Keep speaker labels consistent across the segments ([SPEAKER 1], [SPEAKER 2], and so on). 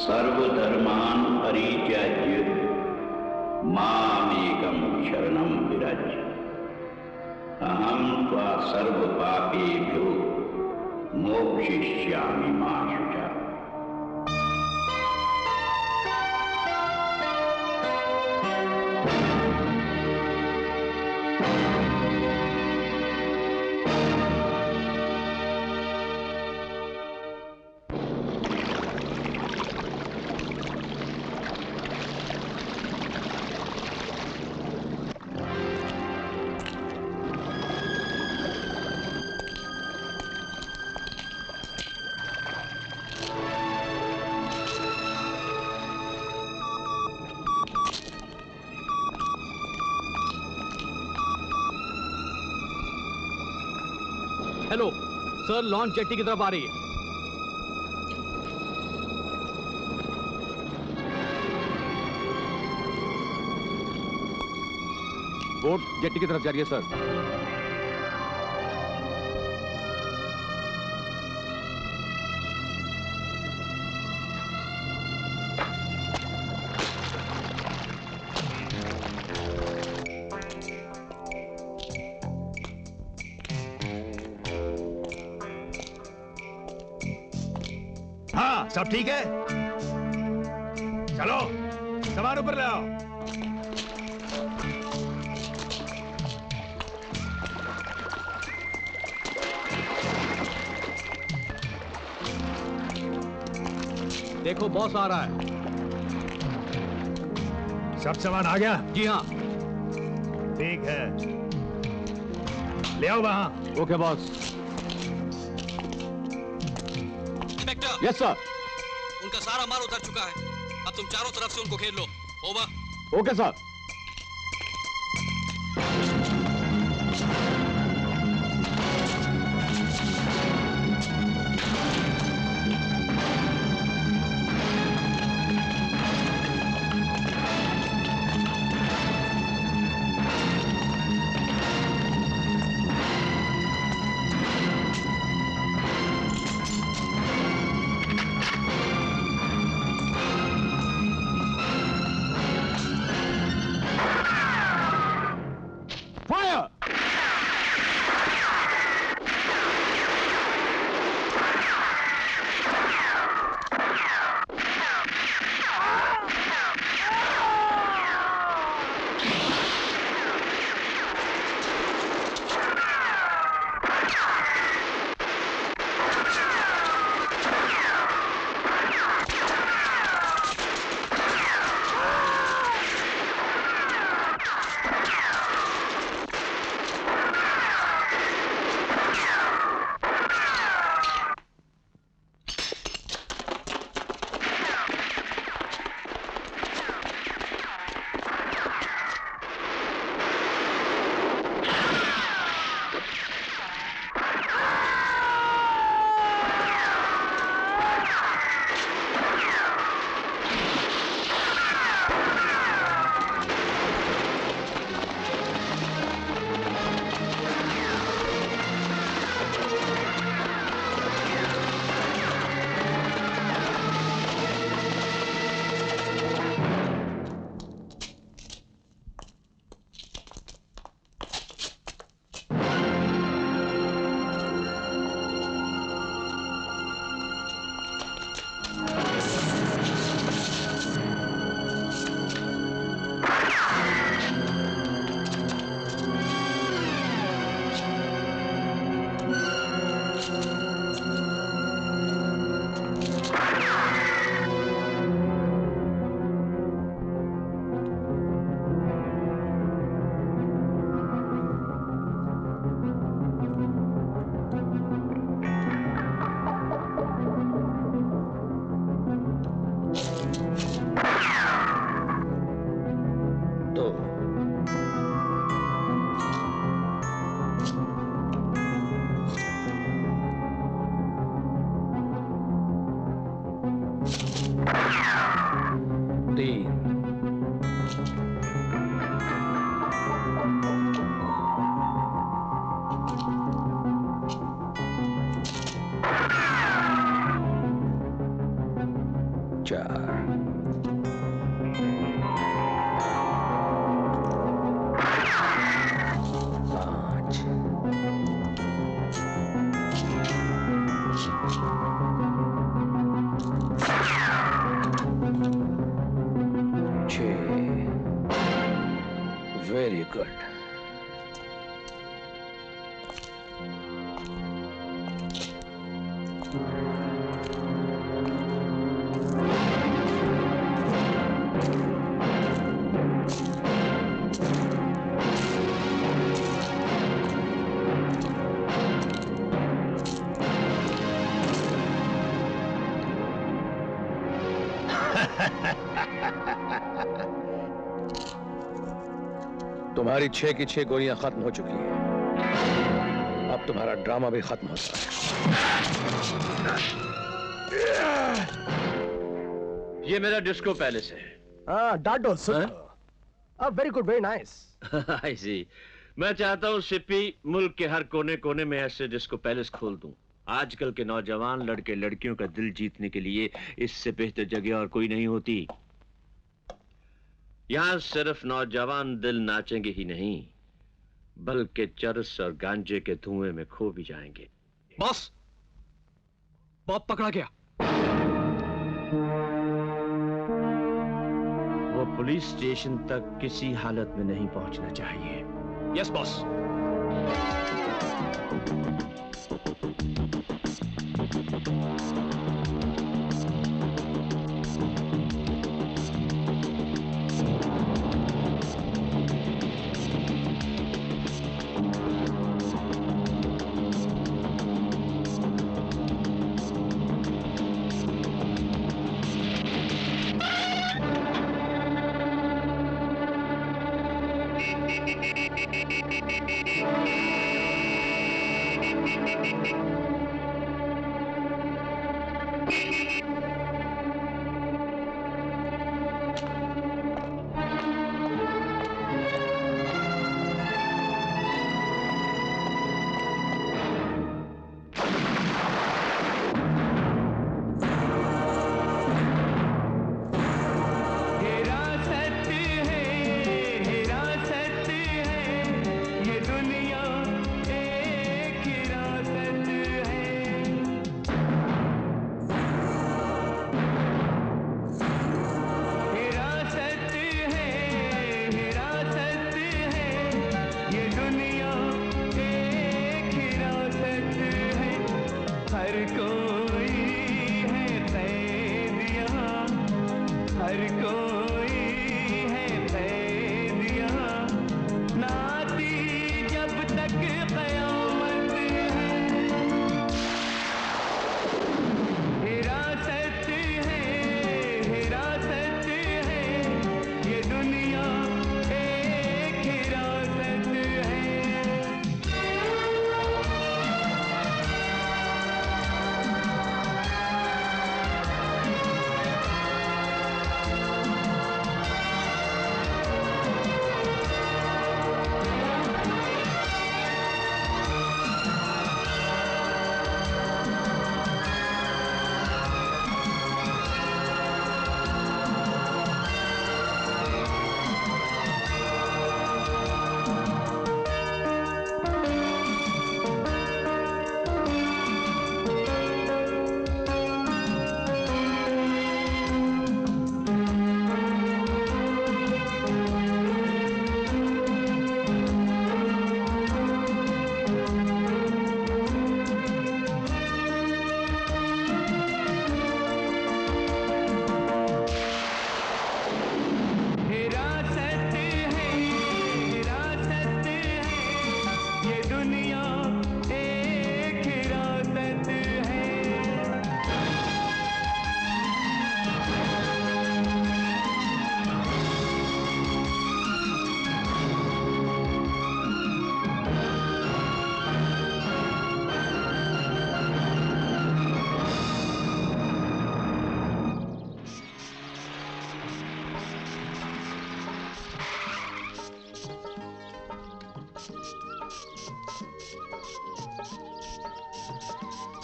[SPEAKER 1] सर्वधर्मान् परित्यज्य मामेकं शरणं व्रज। अहं त्वा सर्वपापेभ्यो मोक्षयिष्यामि मा शुचः।
[SPEAKER 2] हेलो सर, लॉन्च जेट्टी की तरफ आ रही है। बोट जेट्टी की तरफ जा रही है सर।
[SPEAKER 3] सब ठीक है? चलो सामान ऊपर ले आओ।
[SPEAKER 2] देखो बॉस आ रहा है।
[SPEAKER 3] सब सामान आ गया?
[SPEAKER 2] जी हाँ।
[SPEAKER 3] ठीक है, ले आओ वहां।
[SPEAKER 2] Okay boss.
[SPEAKER 4] Inspector.
[SPEAKER 2] Yes sir.
[SPEAKER 4] उनका सारा माल उतर चुका है, अब तुम चारों तरफ से उनको घेर लो। Over.
[SPEAKER 2] Okay sir.
[SPEAKER 5] 4 5 6 very good. तुम्हारी 6 की 6 गोलियां खत्म हो चुकी हैं। अब तुम्हारा ड्रामा भी खत्म होता है। ये मेरा डिस्को पैलेस है।
[SPEAKER 6] डाडो वेरी गुड, वेरी नाइस।
[SPEAKER 5] आई सी। मैं चाहता हूँ सिप्पी मुल्क के हर कोने कोने में ऐसे डिस्को पैलेस खोल दूं। आजकल के नौजवान लड़के लड़कियों का दिल जीतने के लिए इससे बेहतर जगह और कोई नहीं होती। यहां सिर्फ नौजवान दिल नाचेंगे ही नहीं, बल्कि चरस और गांजे के धुएं में खो भी जाएंगे।
[SPEAKER 2] बॉस, बॉब पकड़ा गया।
[SPEAKER 5] वो पुलिस स्टेशन तक किसी हालत में नहीं पहुंचना चाहिए।
[SPEAKER 2] Yes boss.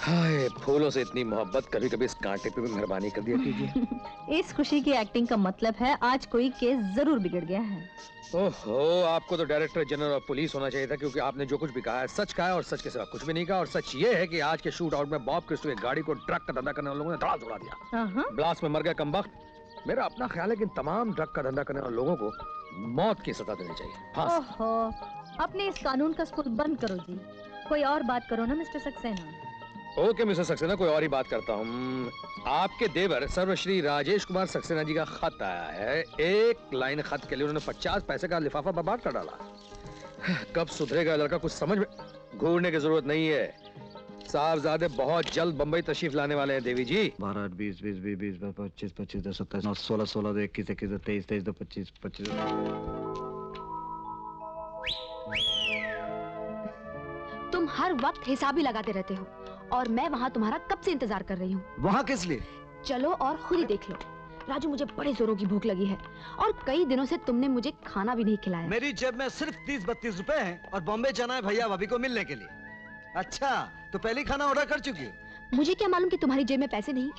[SPEAKER 6] हाय, फूलों से इतनी मोहब्बत, कभी कभी इस कांटे पे भी मेहरबानी कर दिया कीजिए।
[SPEAKER 7] इस खुशी की एक्टिंग का मतलब है आज कोई केस जरूर बिगड़ गया है।
[SPEAKER 6] ओहो, आपको तो डायरेक्टर जनरल ऑफ पुलिस होना चाहिए था, क्योंकि आपने जो कुछ भी कहा है सच कहा है और सच के सिवा कुछ भी नहीं कहा। और सच ये है कि आज के शूट आउट में बॉब क्रिस्टो की गाड़ी को ट्रक का धंधा करने वाले लोगों ने धड़ा उड़ा दिया। ब्लास्ट में मर गया कमबख्त। मेरा अपना ख्याल है कि तमाम ट्रक का धंधा करने वाले लोगों को मौत की सजा देनी चाहिए।
[SPEAKER 7] ओहो, अपने इस कानून का स्कूल बंद करो जी, कोई और बात करो ना mister Saxena.
[SPEAKER 6] Okay mister Saxena, कोई और ही बात करता हूँ। आपके देवर सर्वश्री राजेश कुमार सक्सेना जी का खत आया है। एक लाइन खत के लिए उन्होंने 50 पैसे का लिफाफा बर्बाद कर डाला। कब सुधरेगा लड़का, कुछ समझ में। घूरने की जरूरत नहीं है, साहबजादे बहुत जल्द बंबई तशरीफ लाने वाले हैं। देवी जी
[SPEAKER 2] 12, 20, 20, 20, 25, 25, 10, 27, 9, 16, 16, 21, 21, 23, 23, 25, 25।
[SPEAKER 8] तुम हर वक्त हिसाब ही लगाते रहते हो और मैं वहाँ तुम्हारा कब से इंतजार कर रही हूँ।
[SPEAKER 9] वहाँ किस लिए?
[SPEAKER 8] चलो और खुद ही देख लो। राजू, मुझे बड़े जोरों की भूख लगी है और कई दिनों से तुमने मुझे खाना भी नहीं खिलाया।
[SPEAKER 9] मेरी जेब में सिर्फ 30-32 रुपए हैं और बॉम्बे जाना है भैया भाभी को मिलने के लिए। अच्छा, तो पहले खाना ऑर्डर कर चुकी हो?
[SPEAKER 8] मुझे क्या मालूम कि तुम्हारी जेब में पैसे नहीं।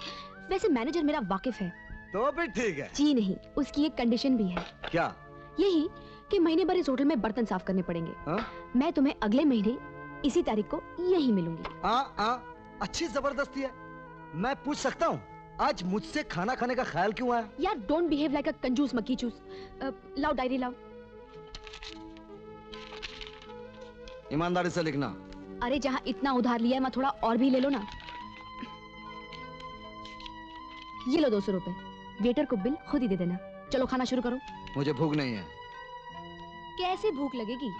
[SPEAKER 8] वैसे मैनेजर मेरा वाकिफ है।
[SPEAKER 9] तो फिर ठीक है।
[SPEAKER 8] जी नहीं, उसकी एक कंडीशन भी है।
[SPEAKER 9] क्या?
[SPEAKER 8] यही कि महीने भर इस होटल में बर्तन साफ करने पड़ेंगे। मैं तुम्हें अगले महीने इसी तारीख को यही मिलूंगी।
[SPEAKER 9] अच्छी जबरदस्ती है। मैं पूछ सकता हूँ आज मुझसे खाना खाने का ख्याल क्यों आया?
[SPEAKER 8] यार डोंट बिहेव लाइक अ कंजूस मक्की चूस। लाओ डायरी लाओ।
[SPEAKER 9] ईमानदारी से लिखना।
[SPEAKER 8] अरे जहाँ इतना उधार लिया है, मैं थोड़ा और भी ले लो ना। ये लो 200 रुपए। वेटर को बिल खुद ही दे देना। चलो खाना शुरू करो।
[SPEAKER 9] मुझे भूख नहीं है।
[SPEAKER 8] कैसे भूख लगेगी?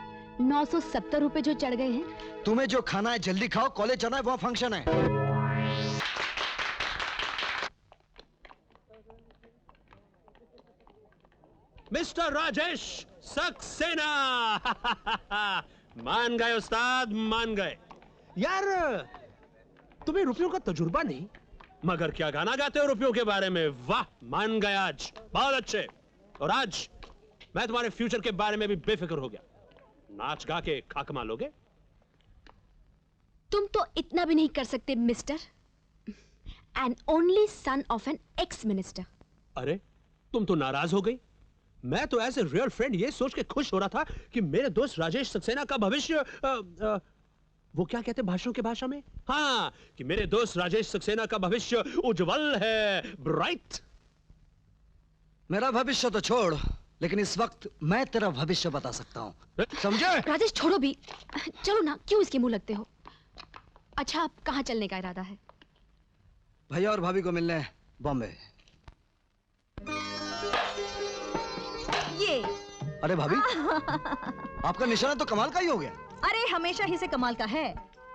[SPEAKER 8] 970 रुपए जो चढ़ गए हैं।
[SPEAKER 9] तुम्हें जो खाना है जल्दी खाओ, कॉलेज जाना है, वहाँ फंक्शन है।
[SPEAKER 2] मिस्टर राजेश सक्सेना। मान गए उस्ताद, मान गए। यार तुम्हें रुपयों का तजुर्बा नहीं, मगर क्या गाना गाते हो रुपयों के बारे में। वाह, मान गए आज, बहुत अच्छे। और आज मैं तुम्हारे फ्यूचर के बारे में भी बेफिक्र हो गया। नाच गा के खा कमा लोगे।
[SPEAKER 8] तुम तो इतना भी नहीं कर सकते mister. An only son of an ex minister.
[SPEAKER 2] अरे तुम तो नाराज हो गई। मैं तो एज ए रियल फ्रेंड ये सोच के खुश हो रहा था कि मेरे दोस्त राजेश सक्सेना का भविष्य वो क्या कहते हैं भाषणों के भाषा में, हाँ, कि मेरे दोस्त राजेश सक्सेना का भविष्य उज्जवल है, ब्राइट।
[SPEAKER 9] मेरा भविष्य तो छोड़, लेकिन इस वक्त मैं तेरा भविष्य बता सकता हूँ, समझे?
[SPEAKER 8] राजेश छोड़ो भी, चलो ना, क्यों इसके मुंह लगते हो। अच्छा, अब कहाँ चलने का इरादा है?
[SPEAKER 9] भैया और भाभी को मिलने बॉम्बे।
[SPEAKER 7] ये
[SPEAKER 9] अरे भाभी, आपका निशाना तो कमाल का ही हो गया।
[SPEAKER 7] अरे हमेशा ही से कमाल का है।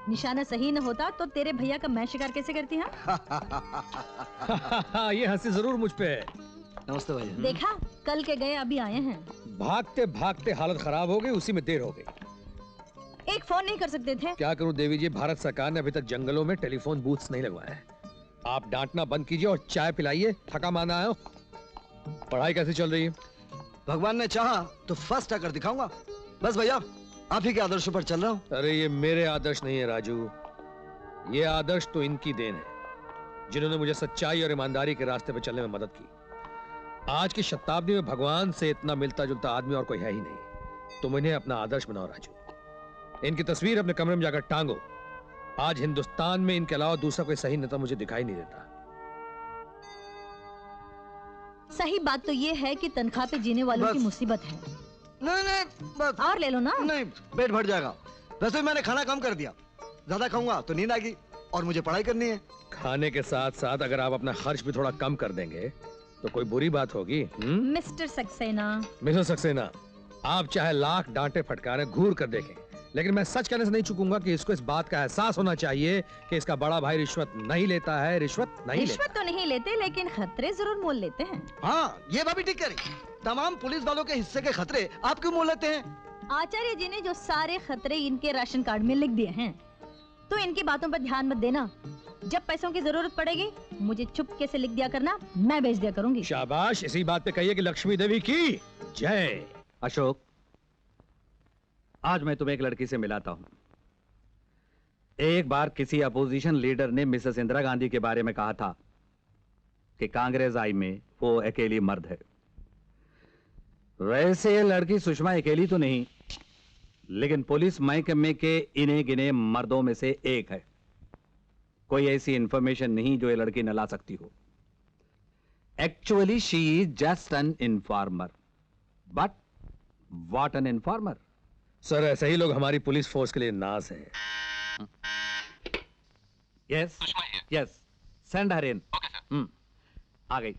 [SPEAKER 7] निशाना सही न होता तो तेरे भैया का मैं शिकार कैसे करती? हाँ
[SPEAKER 6] ये हंसी जरूर मुझ पे है।
[SPEAKER 9] नमस्ते भैया।
[SPEAKER 7] देखा, कल के गए अभी आए हैं।
[SPEAKER 6] भागते भागते हालत खराब हो गई, उसी में देर हो गई।
[SPEAKER 7] एक फोन नहीं कर सकते थे?
[SPEAKER 6] क्या करूं देवी जी, भारत सरकार ने अभी तक जंगलों में टेलीफोन बूथ्स नहीं लगवाए हैं। आप डांटना बंद कीजिए और चाय पिलाइए, थका माना आयो। पढ़ाई कैसी चल रही है?
[SPEAKER 9] भगवान ने चाहा तो फर्स्ट आकर दिखाऊंगा। बस भैया, आप ही के आदर्शों पर चल रहा हूँ।
[SPEAKER 6] अरे ये मेरे आदर्श नहीं है राजू, ये आदर्श तो इनकी देन है, जिन्होंने मुझे सच्चाई और ईमानदारी के रास्ते पर चलने में मदद की। आज की शताब्दी में भगवान से इतना मिलता जुलता आदमी और कोई है ही नहीं। तुम इन्हें अपना आदर्श बनाओ राजू। इनकी तस्वीर अपने कमरे में जाकर टांगो। आज हिंदुस्तान में इनके अलावा दूसरा कोई सही नेता मुझे दिखाई नहीं देता।
[SPEAKER 7] सही बात तो ये है कि तनख्वाह पे जीने वालों की मुसीबत है।
[SPEAKER 9] नहीं बस
[SPEAKER 7] और ले लो ना।
[SPEAKER 9] नहीं, पेट भर जाएगा। वैसे मैंने खाना कम कर दिया, ज्यादा खाऊंगा तो नींद आएगी और मुझे पढ़ाई करनी है।
[SPEAKER 6] खाने के साथ साथ अगर आप अपना खर्च भी थोड़ा कम कर देंगे तो कोई बुरी बात होगी?
[SPEAKER 7] मिस्टर सक्सेना।
[SPEAKER 6] मिस्टर सक्सेना, आप चाहे लाख डांटे फटकारे घूर कर देखें, लेकिन मैं सच कहने से नहीं चूकूंगा कि इसको इस बात का एहसास होना चाहिए कि इसका बड़ा भाई रिश्वत नहीं लेता है। रिश्वत
[SPEAKER 7] तो नहीं लेते, लेकिन खतरे जरूर मोल लेते हैं।
[SPEAKER 9] हाँ, ये भाभी ठीक करी। तमाम पुलिस वालों के हिस्से के खतरे आप क्यों मोल लेते हैं?
[SPEAKER 7] आचार्य जी ने जो सारे खतरे इनके राशन कार्ड में लिख दिए हैं, तो इनकी बातों पर ध्यान मत देना। जब पैसों की जरूरत पड़ेगी मुझे चुपके से लिख दिया करना, मैं भेज दिया करूंगी।
[SPEAKER 6] शाबाश, इसी बात पे कहिए कि लक्ष्मी देवी की जय।
[SPEAKER 10] अशोक, आज मैं तुम्हें एक लड़की से मिलाता हूँ। एक बार किसी अपोजिशन लीडर ने मिसेस इंदिरा गांधी के बारे में कहा था कि कांग्रेस आई में वो अकेली मर्द है। वैसे ये लड़की सुषमा अकेली तो नहीं, लेकिन पुलिस महकमे के इन्हें गिने मर्दों में से एक है। कोई ऐसी इंफॉर्मेशन नहीं जो ये लड़की न ला सकती हो। Actually she is just an informer, but what an informer.
[SPEAKER 6] Sir, ऐसे ही लोग हमारी पुलिस फोर्स के लिए नाज हैं।
[SPEAKER 10] Yes yes, send her in. आ गई।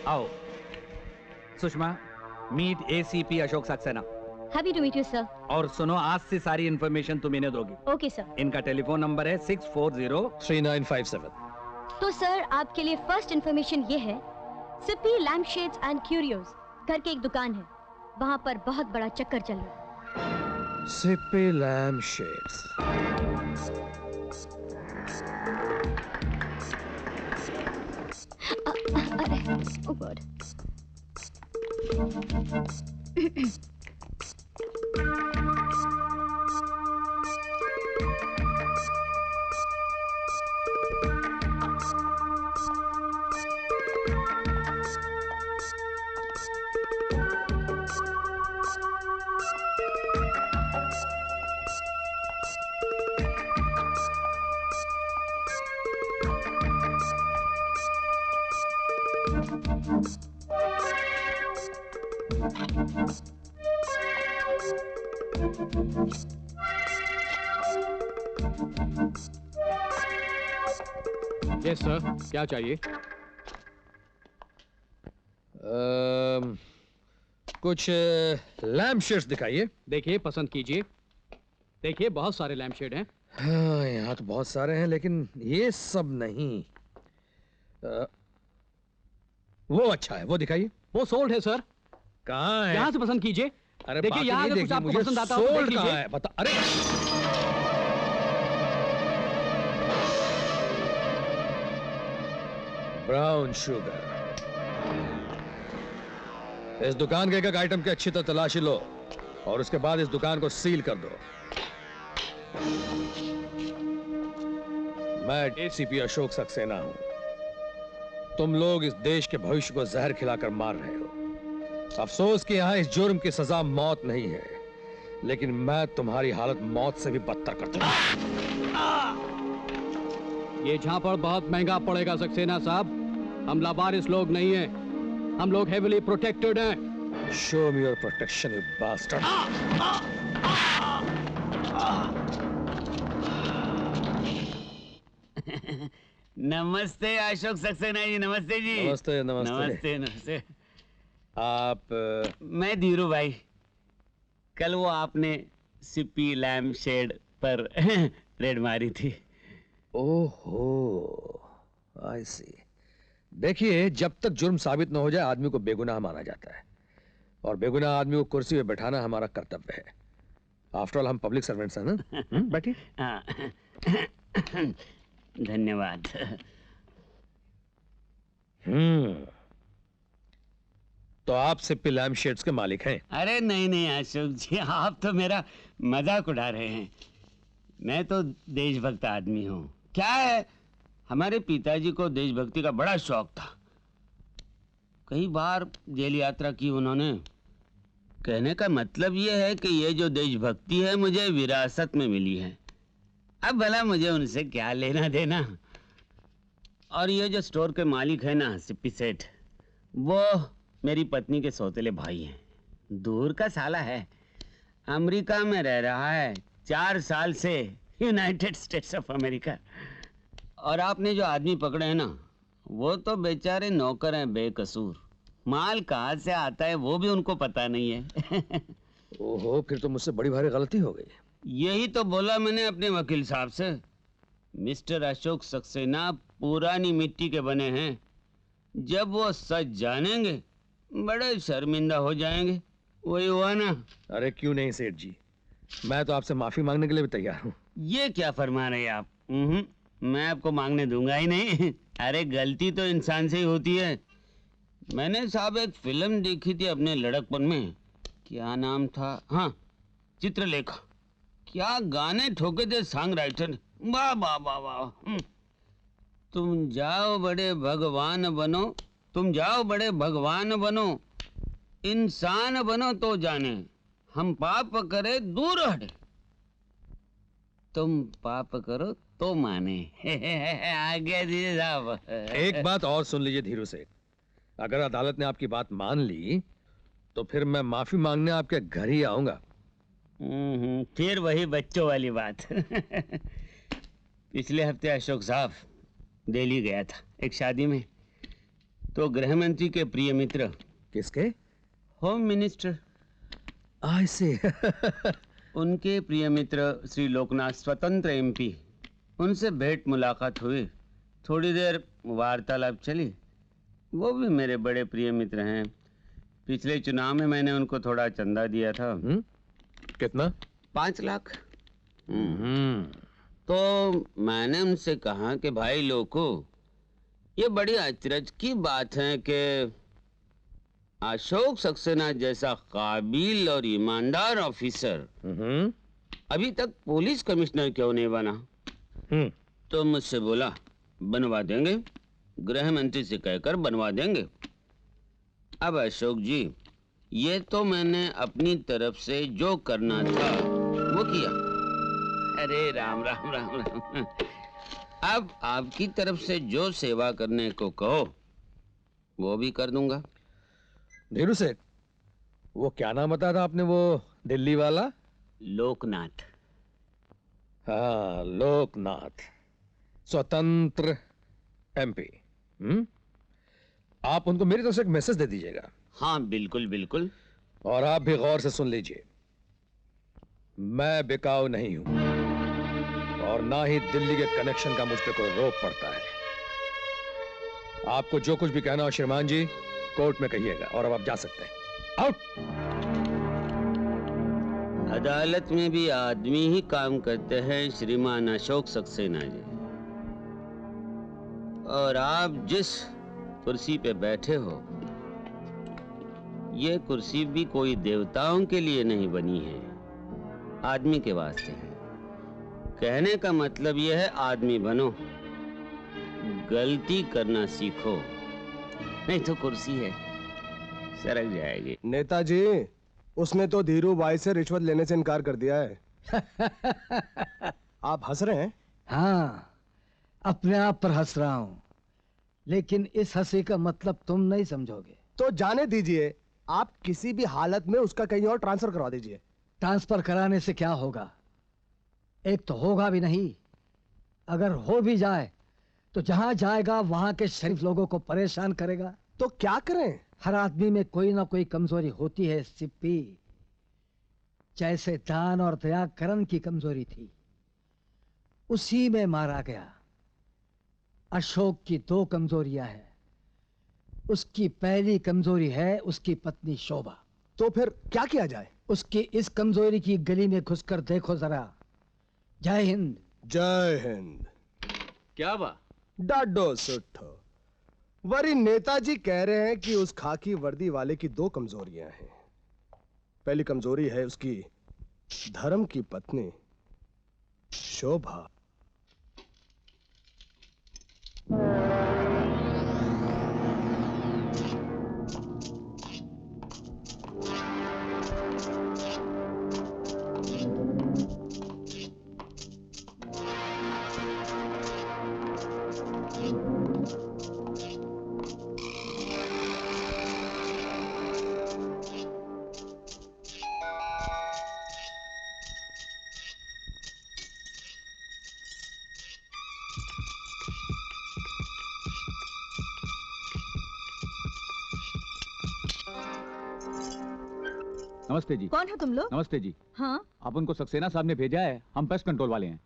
[SPEAKER 10] आओ Sushma, meet ACP Ashok Saxena.
[SPEAKER 7] Happy to meet you sir.
[SPEAKER 10] और सुनो, आज से सारी इंफॉर्मेशन तुम इन्हें दोगी।
[SPEAKER 7] Okay sir.
[SPEAKER 10] इनका टेलीफोन नंबर है 640-3957।
[SPEAKER 7] तो सर, आपके लिए फर्स्ट इंफॉर्मेशन ये है, Sippy lamp shades and curios घर के एक दुकान है, वहां पर बहुत बड़ा चक्कर चल रहा है।
[SPEAKER 6] Sippy lamp shades.
[SPEAKER 7] Oh God.
[SPEAKER 11] Yes sir, क्या चाहिए?
[SPEAKER 6] कुछ लैम्प शेड्स दिखाइए।
[SPEAKER 11] देखिए, पसंद कीजिए। देखिए, बहुत सारे लैम्प शेड हैं।
[SPEAKER 6] हाँ, यहाँ तो बहुत सारे हैं, लेकिन ये सब नहीं। वो अच्छा है, वो दिखाइए।
[SPEAKER 11] वो सोल्ड है सर।
[SPEAKER 6] कहाँ है?
[SPEAKER 11] यहाँ से पसंद कीजिए।
[SPEAKER 6] अरे
[SPEAKER 11] देखिए, यहाँ अगर कुछ आपको पसंद आता हो तो देख लीजिए।
[SPEAKER 6] कहाँ है? बता। अरे ब्राउन शुगर। इस दुकान के एक आइटम की अच्छी तरह तलाशी लो और उसके बाद इस दुकान को सील कर दो। मैं एसीपी अशोक सक्सेना हूं। तुम लोग इस देश के भविष्य को जहर खिलाकर मार रहे हो। अफसोस कि यहां इस जुर्म की सजा मौत नहीं है, लेकिन मैं तुम्हारी हालत मौत से भी बदतर कर दूंगा।
[SPEAKER 11] ये झापड़ बहुत महंगा पड़ेगा सक्सेना साहब। हम लावारिस लोग नहीं हैं, हम लोग हेविली प्रोटेक्टेड हैं।
[SPEAKER 6] Show me your protection you bastard.
[SPEAKER 12] नमस्ते अशोक सक्सेना जी। नमस्ते जी।
[SPEAKER 6] नमस्ते नमस्ते
[SPEAKER 12] नमस्ते नमस्ते।
[SPEAKER 6] आप?
[SPEAKER 12] मैं धीरू भाई। कल वो आपने सिप्पी लैम्प शेड पर रेड मारी थी।
[SPEAKER 6] ओहो, आई सी। देखिए, जब तक जुर्म साबित न हो जाए आदमी को बेगुनाह माना जाता है, और बेगुनाह आदमी को कुर्सी पे बैठाना हमारा कर्तव्य है। आफ्टर ऑल हम पब्लिक सर्वेंट्स हैं ना। बैठिए।
[SPEAKER 12] धन्यवाद।
[SPEAKER 6] तो आप सिप्पी लैम्प शेड्स के मालिक हैं?
[SPEAKER 12] अरे नहीं नहीं अशोक जी, आप तो मेरा मजाक उड़ा रहे हैं। मैं तो देशभक्त आदमी हूँ। क्या है, हमारे पिताजी को देशभक्ति का बड़ा शौक था। कई बार जेल यात्रा की उन्होंने। कहने का मतलब ये है कि ये जो देशभक्ति है मुझे विरासत में मिली है। अब भला मुझे उनसे क्या लेना देना। और ये जो स्टोर के मालिक है ना सिप्पी सेठ, वो मेरी पत्नी के सौतेले भाई हैं। दूर का साला है, अमेरिका में रह रहा है 4 साल से, यूनाइटेड स्टेट्स ऑफ अमेरिका। और आपने जो आदमी पकड़े हैं ना, वो तो बेचारे नौकर हैं बेकसूर। माल कहाँ से आता है वो भी उनको पता नहीं है।
[SPEAKER 6] ओहो, फिर तो मुझसे बड़ी भारी गलती हो गई।
[SPEAKER 12] यही तो बोला मैंने अपने वकील साहब से। मिस्टर अशोक सक्सेना पुरानी मिट्टी के बने हैं। जब वो सच जानेंगे बड़े शर्मिंदा हो जाएंगे। वही हुआ ना।
[SPEAKER 6] अरे क्यों नहीं सेठ जी, मैं तो आपसे माफी मांगने के लिए भी तैयार हूँ।
[SPEAKER 12] ये क्या फरमा रहे हैं आप? मैं आपको मांगने दूंगा ही नहीं। अरे गलती तो इंसान से ही होती है। मैंने साहब एक फिल्म देखी थी अपने लड़कपन में, क्या नाम था, हाँ चित्रलेखा। क्या गाने ठोके थे सॉन्ग राइटर, वाह वाह वाह वाह। तुम जाओ बड़े भगवान बनो, तुम जाओ बड़े भगवान बनो, इंसान बनो तो जाने, हम पाप करे दूर हटे, तुम पाप करो तो माने। आगे दीजिए साहब।
[SPEAKER 6] एक बात और सुन लीजिए धीरू सेठ, अगर अदालत ने आपकी बात मान ली तो फिर मैं माफी मांगने आपके घर ही आऊंगा।
[SPEAKER 12] फिर वही बच्चों वाली बात। पिछले हफ्ते अशोक साहब दिल्ली गया था एक शादी में, तो गृह मंत्री के प्रिय मित्र।
[SPEAKER 6] किसके?
[SPEAKER 12] Home minister.
[SPEAKER 6] I see.
[SPEAKER 12] उनके प्रिय मित्र श्री लोकनाथ स्वतंत्र एमपी, उनसे भेंट मुलाकात हुई, थोड़ी देर वार्तालाप चली। वो भी मेरे बड़े प्रिय मित्र हैं। पिछले चुनाव में मैंने उनको थोड़ा चंदा दिया था।
[SPEAKER 6] कितना?
[SPEAKER 12] 5 लाख। तो मैंने उनसे कहा कि भाई लोगों, ये बड़ी अचरज की बात है कि अशोक सक्सेना जैसा काबिल और ईमानदार ऑफिसर अभी तक पुलिस कमिश्नर क्यों नहीं बना? तो मुझसे बोला बनवा देंगे, गृह मंत्री से कहकर बनवा देंगे। अब अशोक जी, ये तो मैंने अपनी तरफ से जो करना था वो किया। अरे राम राम राम राम। अब आपकी तरफ से जो सेवा करने को कहो वो भी कर दूंगा।
[SPEAKER 6] धीरू सेठ, वो क्या नाम बताया था आपने, वो दिल्ली वाला?
[SPEAKER 12] लोकनाथ।
[SPEAKER 6] हाँ, लोकनाथ, स्वतंत्र एमपी। आप उनको मेरी तरफ से एक मैसेज दे दीजिएगा।
[SPEAKER 12] हाँ बिल्कुल बिल्कुल।
[SPEAKER 6] और आप भी गौर से सुन लीजिए, मैं बिकाऊ नहीं हूं और ना ही दिल्ली के कनेक्शन का मुझ पे कोई रोक पड़ता है। आपको जो कुछ भी कहना हो श्रीमान जी कोर्ट में कहिएगा, और अब आप जा सकते हैं। आउट।
[SPEAKER 12] अदालत में भी आदमी ही काम करते हैं श्रीमान अशोक सक्सेना जी, और आप जिस कुर्सी पे बैठे हो ये कुर्सी भी कोई देवताओं के लिए नहीं बनी है, आदमी के वास्ते है। कहने का मतलब यह है आदमी बनो, गलती करना सीखो, नहीं तो कुर्सी है सरक जाएगी।
[SPEAKER 13] नेताजी, उसने तो धीरू भाई से रिश्वत लेने से इनकार कर दिया है। आप हंस रहे हैं?
[SPEAKER 14] हाँ, अपने आप पर हंस रहा हूं, लेकिन इस हंसी का मतलब तुम नहीं समझोगे।
[SPEAKER 13] तो जाने दीजिए, आप किसी भी हालत में उसका कहीं और ट्रांसफर करवा दीजिए।
[SPEAKER 14] ट्रांसफर कराने से क्या होगा? एक तो होगा भी नहीं, अगर हो भी जाए तो जहां जाएगा वहां के शरीफ लोगों को परेशान करेगा।
[SPEAKER 13] तो क्या करें?
[SPEAKER 14] हर आदमी में कोई ना कोई कमजोरी होती है सिप्पी, जैसे दान और दया करण की कमजोरी थी, उसी में मारा गया। अशोक की 2 कमजोरियां हैं। उसकी पहली कमजोरी है उसकी पत्नी शोभा।
[SPEAKER 13] तो फिर क्या किया जाए?
[SPEAKER 14] उसकी इस कमजोरी की गली में घुसकर देखो जरा। जय हिंद।
[SPEAKER 13] जय हिंद।
[SPEAKER 5] क्या बा?
[SPEAKER 13] डाडो सुठो। वरी नेताजी कह रहे हैं कि उस खाकी वर्दी वाले की 2 कमजोरियां हैं। पहली कमजोरी है उसकी धर्म की पत्नी शोभा।
[SPEAKER 10] नमस्ते जी।
[SPEAKER 7] कौन हो तुम लोग?
[SPEAKER 10] नमस्ते जी।
[SPEAKER 7] हाँ?
[SPEAKER 10] आप उनको सक्सेना साहब ने भेजा है, हम पेस्ट कंट्रोल वाले हैं।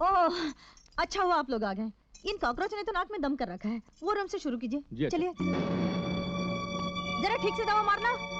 [SPEAKER 7] ओह, अच्छा हुआ आप लोग आ गए। इन कॉकरोच ने तो नाक में दम कर रखा है। वो रूम से शुरू
[SPEAKER 10] जी,
[SPEAKER 7] कीजिए।
[SPEAKER 10] अच्छा।
[SPEAKER 7] चलिए, जरा ठीक से दवा मारना।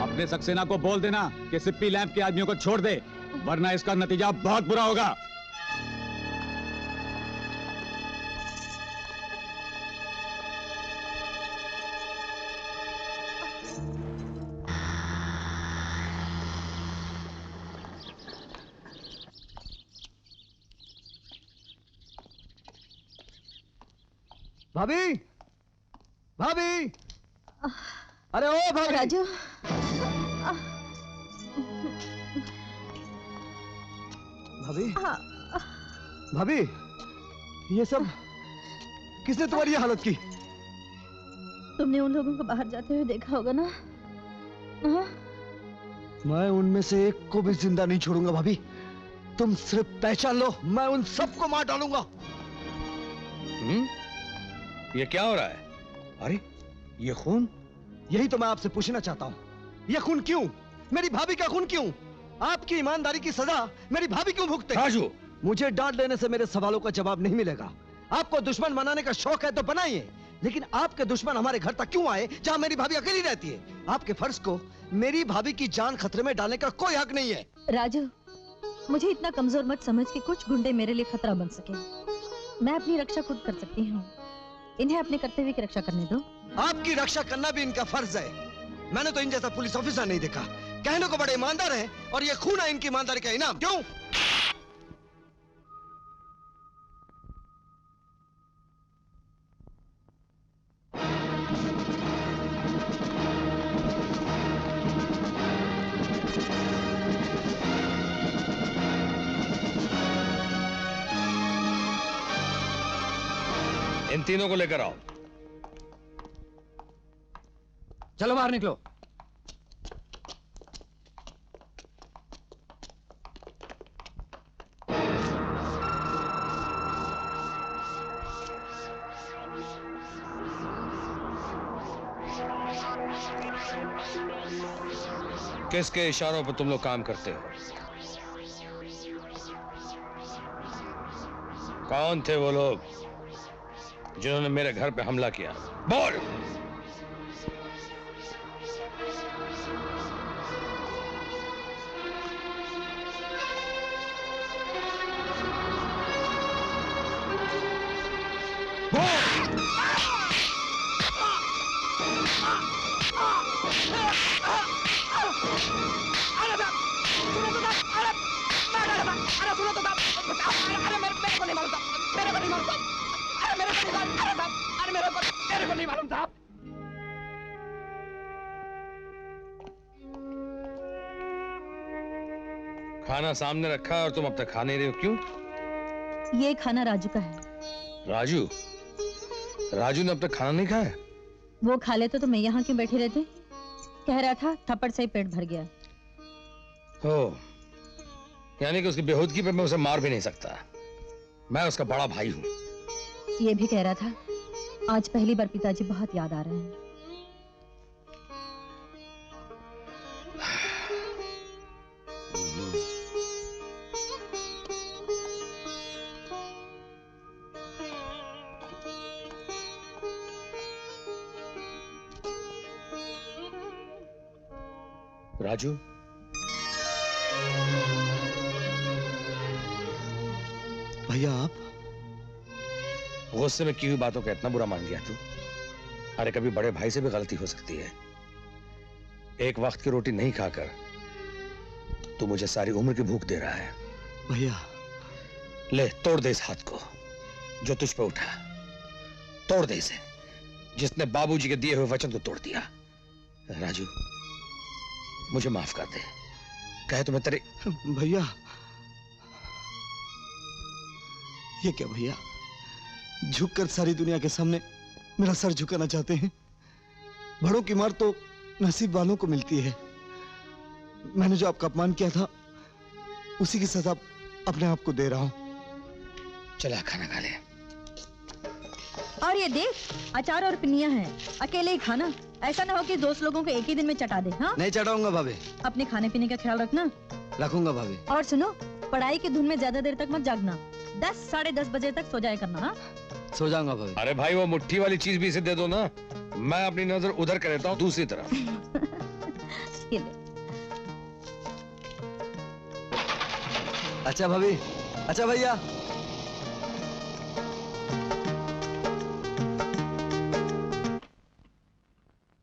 [SPEAKER 11] अपने सक्सेना को बोल देना कि सिप्पी लैंप के आदमियों को छोड़ दे, वरना इसका नतीजा बहुत बुरा होगा।
[SPEAKER 9] भाभी, भाभी, अरे ओ भाभी।
[SPEAKER 7] राजू,
[SPEAKER 9] भाभी, भाभी, ये सब किसने तुम्हारी ये हालत की?
[SPEAKER 7] तुमने उन लोगों को बाहर जाते हुए देखा होगा ना? हाँ?
[SPEAKER 9] मैं उनमें से एक को भी जिंदा नहीं छोड़ूंगा भाभी। तुम सिर्फ पहचान लो, मैं उन सबको मार डालूंगा।
[SPEAKER 6] ये क्या हो रहा है? अरे ये खून?
[SPEAKER 9] यही तो मैं आपसे पूछना चाहता हूँ, ये खून क्यों? मेरी भाभी का खून क्यों? आपकी ईमानदारी की सजा मेरी भाभी क्यों भुगते?
[SPEAKER 6] राजू,
[SPEAKER 9] मुझे डांट देने से मेरे सवालों का जवाब नहीं मिलेगा। आपको दुश्मन बनाने का शौक है तो बनाइए, लेकिन आपके दुश्मन हमारे घर तक क्यों आए जहाँ मेरी भाभी अकेली रहती है? आपके फर्ज को मेरी भाभी की जान खतरे में डालने का कोई हक नहीं है।
[SPEAKER 7] राजू, मुझे इतना कमजोर मत समझ कि कुछ गुंडे मेरे लिए खतरा बन सके। मैं अपनी रक्षा खुद कर सकती हूँ, इन्हें अपने कर्तव्य की रक्षा करने दो।
[SPEAKER 9] आपकी रक्षा करना भी इनका फर्ज है। मैंने तो इन जैसा पुलिस ऑफिसर नहीं देखा। कहने को बड़े ईमानदार हैं और ये खून है इनकी ईमानदारी का इनाम। क्यों?
[SPEAKER 6] इन तीनों को लेकर आओ।
[SPEAKER 14] चलो बाहर निकलो।
[SPEAKER 6] किसके इशारों पर तुम लोग काम करते हो? कौन थे वो लोग जिन्होंने मेरे घर पे हमला किया? बोल। खाना सामने रखा है और तुम अब तक खा नहीं रहे हो, क्यों?
[SPEAKER 7] ये खाना राजू का है।
[SPEAKER 6] राजू? राजू ने अब तक खाना नहीं खाया?
[SPEAKER 7] वो खा लेते तो मैं यहाँ क्यों बैठी रहती? कह रहा था थप्पड़ से ही पेट भर गया।
[SPEAKER 6] हो, यानी कि उसकी बेहूदगी पे मैं उसे मार भी नहीं सकता। मैं उसका बड़ा भाई हूँ।
[SPEAKER 7] ये भी कह रहा था आज पहली बार पिताजी बहुत याद आ रहे हैं।
[SPEAKER 6] राजू,
[SPEAKER 9] भैया आप
[SPEAKER 6] गुस्से में की हुई बातों का इतना बुरा मान गया तू? अरे कभी बड़े भाई से भी गलती हो सकती है। एक वक्त की रोटी नहीं खाकर तू मुझे सारी उम्र की भूख दे रहा है।
[SPEAKER 9] भैया
[SPEAKER 6] ले तोड़ दे इस हाथ को जो तुझ पे उठा, तोड़ दे इसे जिसने बाबूजी के दिए हुए वचन को तोड़ दिया। राजू मुझे माफ कर दे, कहे तो मैं तेरे।
[SPEAKER 9] भैया ये क्या भैया, झुककर सारी दुनिया के सामने मेरा सर झुकाना चाहते हैं? बड़ों की मार तो नसीब वालों को मिलती है। मैंने जो आपका अपमान किया था उसी की सजा अपने आप को दे रहा हूं।
[SPEAKER 6] चला खाना खा ले।
[SPEAKER 7] और ये देख अचार और पिनिया हैं, अकेले ही खाना। ऐसा ना हो कि दोस्त लोगों को एक ही दिन में चटा दे। हाँ
[SPEAKER 9] नहीं चटाऊंगा भाभी।
[SPEAKER 7] अपने खाने पीने का ख्याल रखना।
[SPEAKER 9] रखूंगा भाभी।
[SPEAKER 7] और सुनो, पढ़ाई की धुन में ज्यादा देर तक मत जागना। 10 साढ़े 10 बजे तक सो जाया करना। हाँ
[SPEAKER 9] सो जाऊंगा भाभी।
[SPEAKER 6] अरे भाई वो मुट्ठी वाली चीज भी इसे दे दो ना, मैं अपनी नजर उधर कर देता हूँ दूसरी तरफ।
[SPEAKER 7] ये ले।
[SPEAKER 9] अच्छा भाभी, अच्छा भैया।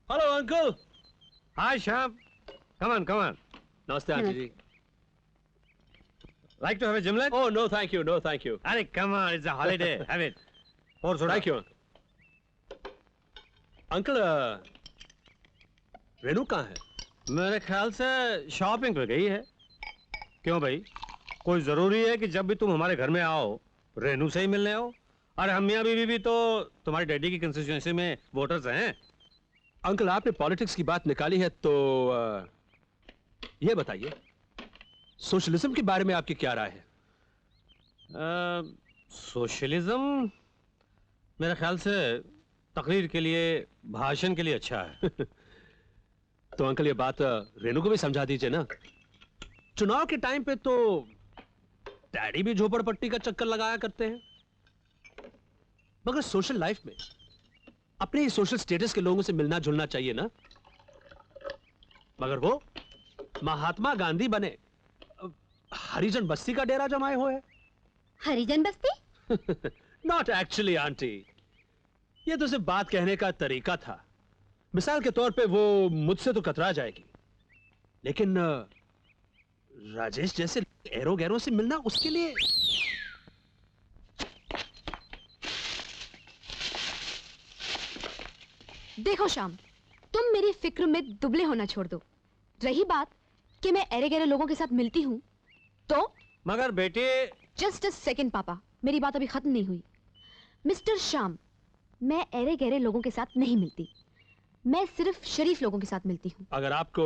[SPEAKER 2] Hello uncle.
[SPEAKER 3] Hi Shyam, come on, come on.
[SPEAKER 2] नमस्ते aunty ji.
[SPEAKER 3] Like to have a gimlet?
[SPEAKER 2] Oh no, thank you, no thank you.
[SPEAKER 3] अरे come on, it's a holiday. Have it. और soda.
[SPEAKER 2] Thank you. Uncle Renu कहाँ है?
[SPEAKER 3] मेरे ख्याल से shopping पे गई है। क्यों भाई, कोई जरूरी है कि जब भी तुम हमारे घर में आओ रेनू से ही मिलने आओ? अरे हम मियाँ बीवी भी तो तुम्हारी डैडी की कंस्टिट्यूएंसी में वोटर्स हैं।
[SPEAKER 2] अंकल आपने पॉलिटिक्स की बात निकाली है तो ये बताइए सोशलिज्म के बारे में आपकी क्या राय है?
[SPEAKER 3] सोशलिज्म मेरे ख्याल से तकरीर के लिए, भाषण के लिए अच्छा है।
[SPEAKER 2] तो अंकल ये बात रेनू को भी समझा दीजिए ना। चुनाव के टाइम पे तो डैडी भी झोपड़पट्टी का चक्कर लगाया करते हैं, मगर सोशल लाइफ में अपने ही सोशल स्टेटस के लोगों से मिलना जुलना चाहिए ना। मगर वो महात्मा गांधी बने, हरिजन बस्ती का डेरा जमाए हुए।
[SPEAKER 8] हरिजन बस्ती?
[SPEAKER 2] नॉट एक्चुअली आंटी, ये तो सिर्फ बात कहने का तरीका था। मिसाल के तौर पे वो मुझसे तो कतरा जाएगी, लेकिन राजेश जैसे एरो गैरों से मिलना उसके लिए।
[SPEAKER 8] देखो श्याम, तुम मेरी फिक्र में दुबले होना छोड़ दो। रही बात कि मैं एरे गहरे लोगों के साथ मिलती हूँ तो
[SPEAKER 3] मगर बेटे।
[SPEAKER 8] जस्ट अ सेकंड पापा, मेरी बात अभी खत्म नहीं हुई। मिस्टर श्याम, मैं एरे गहरे लोगों के साथ नहीं मिलती, मैं सिर्फ शरीफ लोगों के साथ मिलती हूँ।
[SPEAKER 2] अगर आपको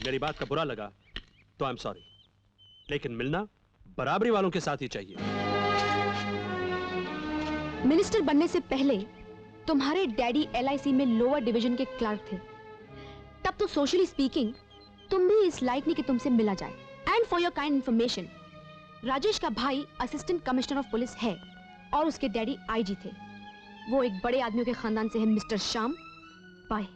[SPEAKER 2] मेरी बात का बुरा लगा तो आई एम सॉरी, लेकिन मिलना बराबरी वालों के साथ ही चाहिए।
[SPEAKER 8] मिनिस्टर बनने से पहले तुम्हारे डैडी LIC में लोअर डिवीजन के क्लर्क थे। तब तो सोशली स्पीकिंग तुम भी इस लायक नहीं कि तुमसे मिला जाए। And for your kind information, Rajesh का भाई असिस्टेंट कमिश्नर ऑफ पुलिस है और उसके डैडी IG थे। वो एक बड़े आदमियों के खानदान से है मिस्टर श्याम। बाय।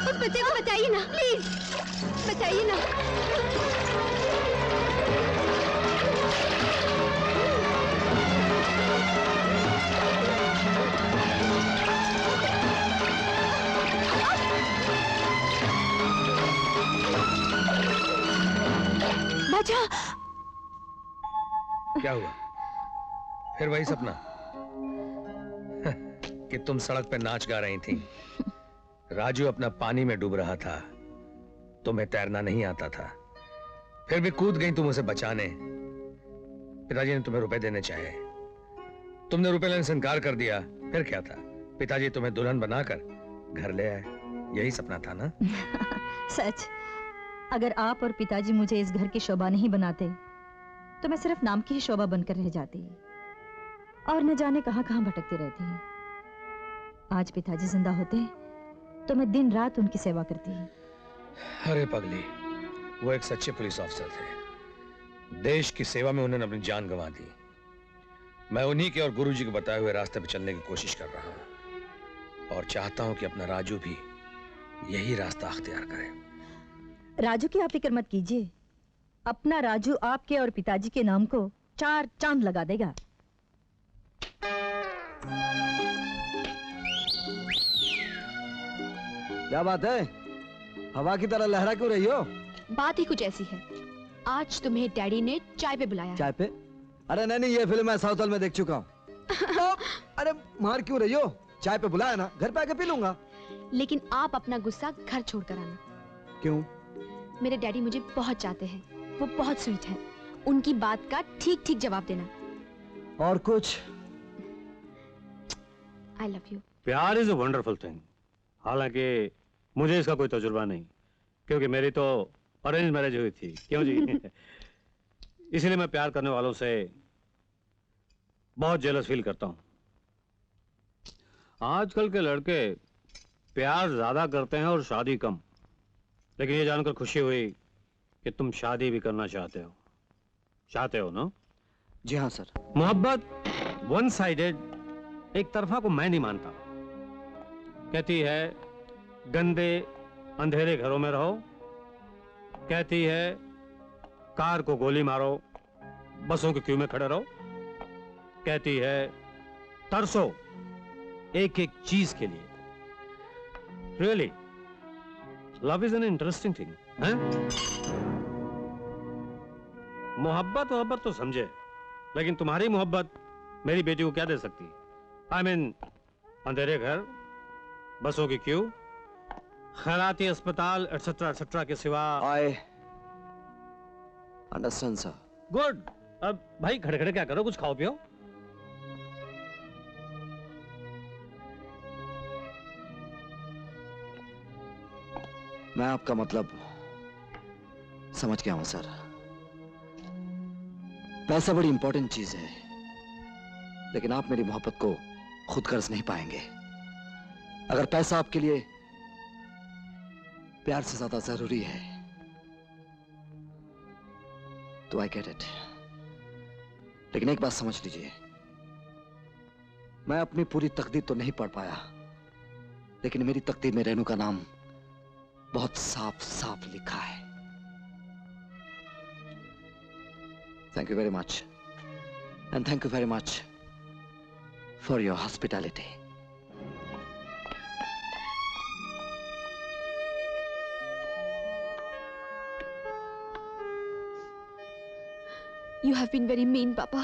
[SPEAKER 8] उस बच्चे को बचाइए ना, प्लीज बचाइए ना। बचा।
[SPEAKER 6] क्या हुआ? फिर वही सपना कि तुम सड़क पे नाच गा रही थी, राजू अपना पानी में डूब रहा था, तुम्हें तैरना नहीं आता था, फिर भी कूद गई तुम उसे बचाने। पिताजी ने तुम्हें रुपए देने चाहे, तुमने रुपए लेने से इनकार कर दिया। फिर क्या था, पिताजी तुम्हें दुल्हन बनाकर घर ले आए। यही सपना था ना?
[SPEAKER 7] सच, अगर आप और पिताजी मुझे इस घर की शोभा नहीं बनाते तो मैं सिर्फ नाम की ही शोभा बनकर रह जाती और न जाने कहां कहां भटकती रहती। आज पिताजी जिंदा होते तो मैं दिन रात उनकी सेवा करती।
[SPEAKER 6] अरे पगली, वो एक सच्चे पुलिस ऑफिसर थे। देश की सेवा में उन्होंने अपनी जान गंवा दी। मैं उन्हीं के और गुरुजी के बताए हुए रास्ते पर चलने की कोशिश कर रहा हूं और चाहता हूं कि अपना राजू भी यही रास्ता अख्तियार करे।
[SPEAKER 7] राजू की आप फिक्र मत कीजिए, अपना राजू आपके और पिताजी के नाम को 4 चांद लगा देगा।
[SPEAKER 9] क्या बात है, हवा की तरह लहरा क्यों रही हो?
[SPEAKER 8] बात ही कुछ ऐसी है, आज तुम्हें डैडी ने चाय पे बुलाया।
[SPEAKER 9] चाय पे? अरे नहीं, ये फिल्म मैं साउथ हॉल में देख चुका हूँ। तो, अरे मार क्यों रही हो? चाय पे बुलाया ना, घर पे आके पी लूंगा।
[SPEAKER 8] लेकिन आप अपना गुस्सा घर छोड़ कर आना।
[SPEAKER 9] क्यों?
[SPEAKER 8] मेरे डैडी मुझे बहुत चाहते हैं, वो बहुत स्वीट हैं। उनकी बात का ठीक ठीक जवाब देना।
[SPEAKER 9] और कुछ?
[SPEAKER 8] I love you.
[SPEAKER 3] प्यार इज अ वंडरफुल थिंग। हालांकि मुझे इसका कोई तजुर्बा नहीं, क्योंकि मेरी तो अरेंज मैरिज हुई थी। क्यों जी? इसलिए मैं प्यार करने वालों से बहुत जेलस फील करता हूं। आजकल के लड़के प्यार ज्यादा करते हैं और शादी कम। लेकिन ये जानकर खुशी हुई कि तुम शादी भी करना चाहते हो ना?
[SPEAKER 9] जी हाँ सर।
[SPEAKER 3] मोहब्बत वन साइडेड, एक तरफा को मैं नहीं मानता। कहती है गंदे अंधेरे घरों में रहो, कहती है कार को गोली मारो, बसों के क्यू में खड़े रहो, कहती है तरसो एक एक चीज के लिए। Really love is an interesting thing है? मोहब्बत तो समझे, लेकिन तुम्हारी मोहब्बत मेरी बेटी को क्या दे सकती? आई मीन अंधेरे घर, बसों की क्यू, खैराती अस्पताल एटसेट्रा एटसेट्रा के सिवा।
[SPEAKER 9] I understand sir.
[SPEAKER 3] गुड। अब भाई खड़े खड़े क्या करो, कुछ खाओ पियो।
[SPEAKER 9] मैं आपका मतलब समझ गया हूं सर। पैसा बड़ी इंपॉर्टेंट चीज है, लेकिन आप मेरी मोहब्बत को खुद कर्ज नहीं पाएंगे। अगर पैसा आपके लिए प्यार से ज्यादा जरूरी है तो आई गेट इट। लेकिन एक बात समझ लीजिए, मैं अपनी पूरी तकदीर तो नहीं पढ़ पाया, लेकिन मेरी तकदीर में रेनू का नाम बहुत साफ साफ लिखा है। Thank you very much, and thank you very much for your hospitality.
[SPEAKER 8] You have been very mean, Papa.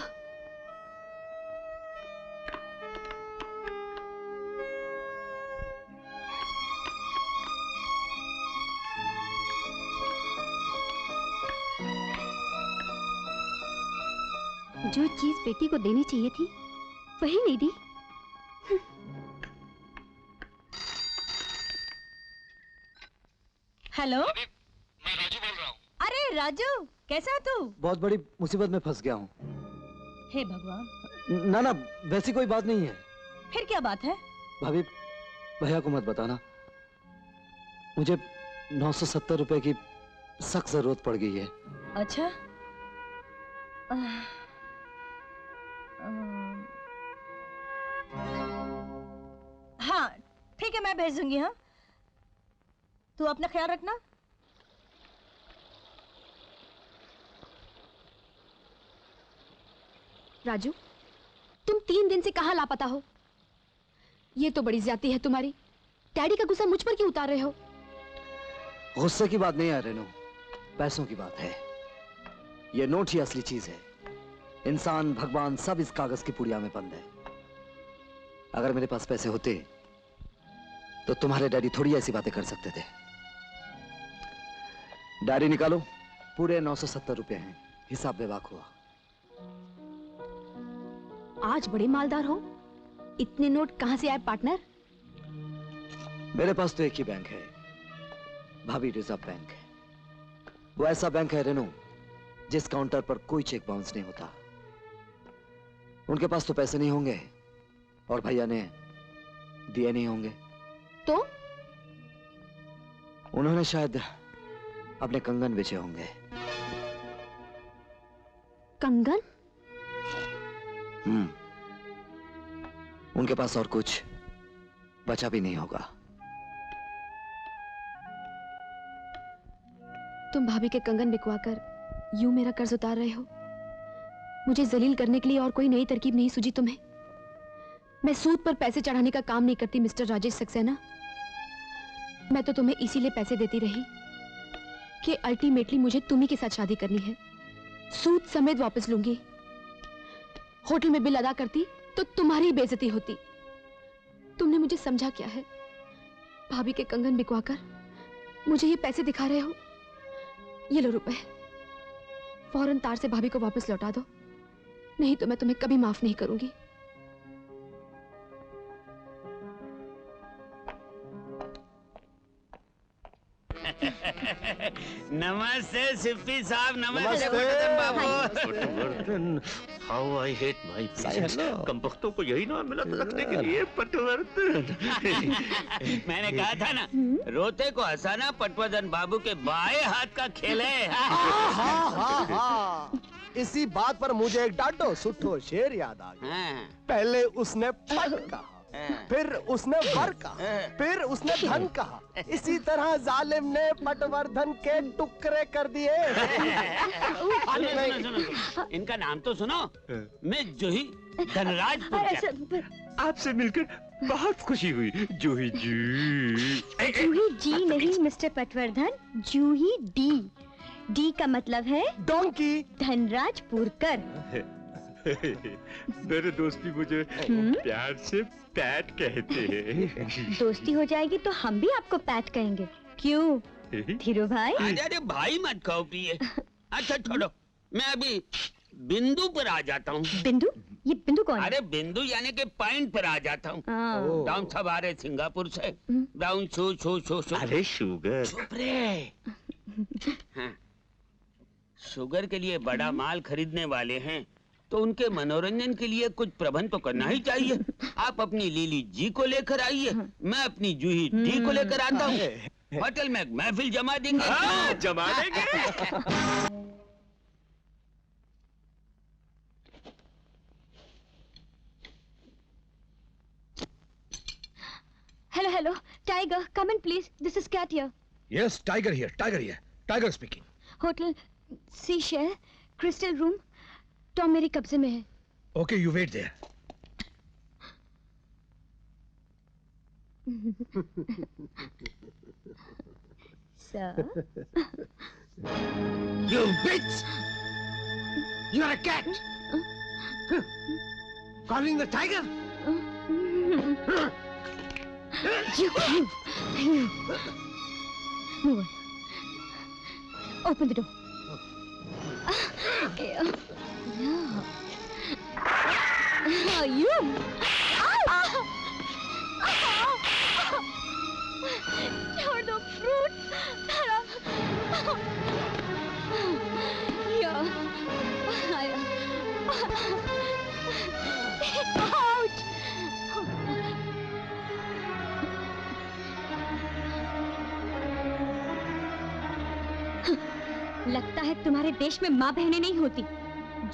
[SPEAKER 8] जो चीज बेटी को देनी चाहिए थी वही नहीं दी।
[SPEAKER 7] हेलो, मैं राजू बोल रहा हूँ। अरे राजू, कैसा है तू?
[SPEAKER 9] बहुत बड़ी मुसीबत में फंस गया हूँ।
[SPEAKER 7] हे भगवान।
[SPEAKER 9] ना वैसी कोई बात नहीं है।
[SPEAKER 7] फिर क्या बात है? भाभी,
[SPEAKER 9] भैया को मत बताना, मुझे 970 रुपए की सख्त जरूरत पड़ गई है।
[SPEAKER 7] अच्छा। हाँ ठीक है, मैं भेज दूंगी। हाँ, तू अपना ख्याल रखना।
[SPEAKER 8] राजू, तुम 3 दिन से कहां लापता हो? ये तो बड़ी ज्यादती है तुम्हारी। डैडी का गुस्सा मुझ पर क्यों उतार रहे हो?
[SPEAKER 9] गुस्से की बात नहीं है रेनू, पैसों की बात है। ये नोट ही असली चीज है। इंसान, भगवान सब इस कागज की पुड़िया में बंद है। अगर मेरे पास पैसे होते तो तुम्हारे डैडी थोड़ी ऐसी बातें कर सकते थे। डायरी निकालो, पूरे 970 रुपए हैं। हिसाब बेबाक हुआ।
[SPEAKER 8] आज बड़े मालदार हो। इतने नोट कहां से आए पार्टनर?
[SPEAKER 9] मेरे पास तो एक ही बैंक है, भाभी रिजर्व बैंक। वो ऐसा बैंक है रेनू, जिस काउंटर पर कोई चेक बाउंस नहीं होता। उनके पास तो पैसे नहीं होंगे और भैया ने दिए नहीं होंगे,
[SPEAKER 8] तो
[SPEAKER 9] उन्होंने शायद अपने कंगन बेचे होंगे।
[SPEAKER 8] कंगन?
[SPEAKER 9] उनके पास और कुछ बचा भी नहीं होगा।
[SPEAKER 8] तुम भाभी के कंगन बिकवाकर यूं मेरा कर्ज उतार रहे हो। मुझे जलील करने के लिए और कोई नई तरकीब नहीं सूझी तुम्हें? मैं सूद पर पैसे चढ़ाने का काम नहीं करती मिस्टर राजेश सक्सेना। मैं तो तुम्हें इसीलिए पैसे देती रही कि अल्टीमेटली मुझे तुम्ही के साथ शादी करनी है। सूद समेत वापस लूंगी। होटल में बिल अदा करती तो तुम्हारी बेइज्जती होती। तुमने मुझे समझा क्या है? भाभी के कंगन बिकवाकर मुझे ये पैसे दिखा रहे हो। ये लो रुपए, फौरन तार से भाभी को वापस लौटा दो, नहीं तो मैं तुम्हें कभी माफ नहीं करूंगी।
[SPEAKER 12] नमस्ते सिप्पी साहब। नमस्ते
[SPEAKER 5] Patwardhan. How I hate my piece. कम वक्तों को यही नाम मिला था रखने के लिए, पटवर्धन।
[SPEAKER 12] मैंने कहा था ना, रोते को हंसाना पटवर्धन बाबू के बाएं हाथ का खेल है।
[SPEAKER 13] इसी बात पर मुझे एक डांटो सुठो शेर याद आ गया। पहले उसने पट कहा, फिर उसने वर कहा, फिर उसने धन कहा। इसी तरह जालिम ने पटवर्धन के टुकड़े कर दिए।
[SPEAKER 12] सुनो, इनका नाम तो सुनो। मैं जूही धनराज।
[SPEAKER 5] आपसे मिलकर बहुत खुशी हुई जूही जी।
[SPEAKER 15] जूही जी नहीं मिस्टर पटवर्धन, जूही डी। डी का मतलब है
[SPEAKER 13] डोंकी।
[SPEAKER 15] धनराज पुरकर।
[SPEAKER 5] मेरे दोस्ती मुझे प्यार से पैट कहते हैं।
[SPEAKER 15] दोस्ती हो जाएगी तो हम भी आपको पैट कहेंगे। क्यों धीरू भाई?
[SPEAKER 12] अरे भाई मत कहो प्रिय। अच्छा छोड़ो, मैं अभी बिंदु पर आ जाता हूँ।
[SPEAKER 15] बिंदु? ये बिंदु कौन है?
[SPEAKER 12] अरे बिंदु यानी कि पॉइंट पर आ जाता हूँ। ब्राउन सब आ रहे सिंगापुर से। ब्राउन शू शू शू शू।
[SPEAKER 5] अरे शुगर।
[SPEAKER 12] चुप रे। हाँ। शुगर के लिए बड़ा माल खरीदने वाले हैं तो उनके मनोरंजन के लिए कुछ प्रबंध तो करना ही चाहिए। आप अपनी लीली जी को लेकर आइए, मैं अपनी जूही डी को लेकर आता हूँ। होटल में महफिल जमा देंगे।
[SPEAKER 5] जमा देंगे।
[SPEAKER 15] Hello, hello, Tiger, come in please. This is Cat here.
[SPEAKER 6] Yes, Tiger here. Tiger here. Tiger speaking.
[SPEAKER 15] Hotel Seashell, Crystal Room. Tom मेरे कब्जे में है।
[SPEAKER 6] Okay, you wait there.
[SPEAKER 15] Sir?
[SPEAKER 9] You bitch! You are a cat! Calling the tiger?
[SPEAKER 15] You. Move on. Open the door. No. You. छोड़ दो fruit. Ouch! लगता है तुम्हारे देश में माँ बहनें नहीं होती।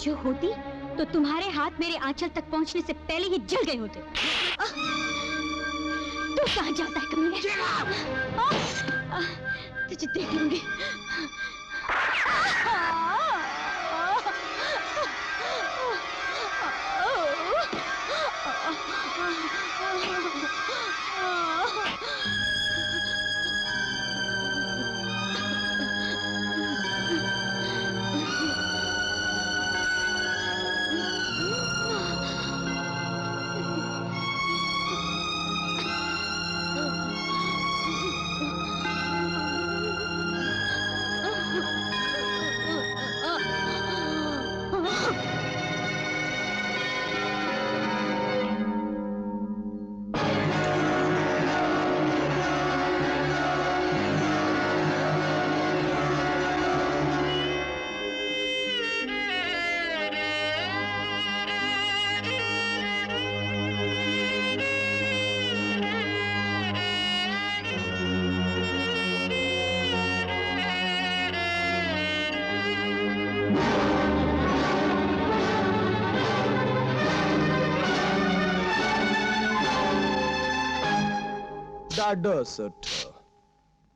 [SPEAKER 15] जो होती तो तुम्हारे हाथ मेरे आंचल तक पहुंचने से पहले ही जल गए होते। तू कहां जाता है कमीने? तुझे देख लूंगी।
[SPEAKER 13] लाडो सुट्ठो,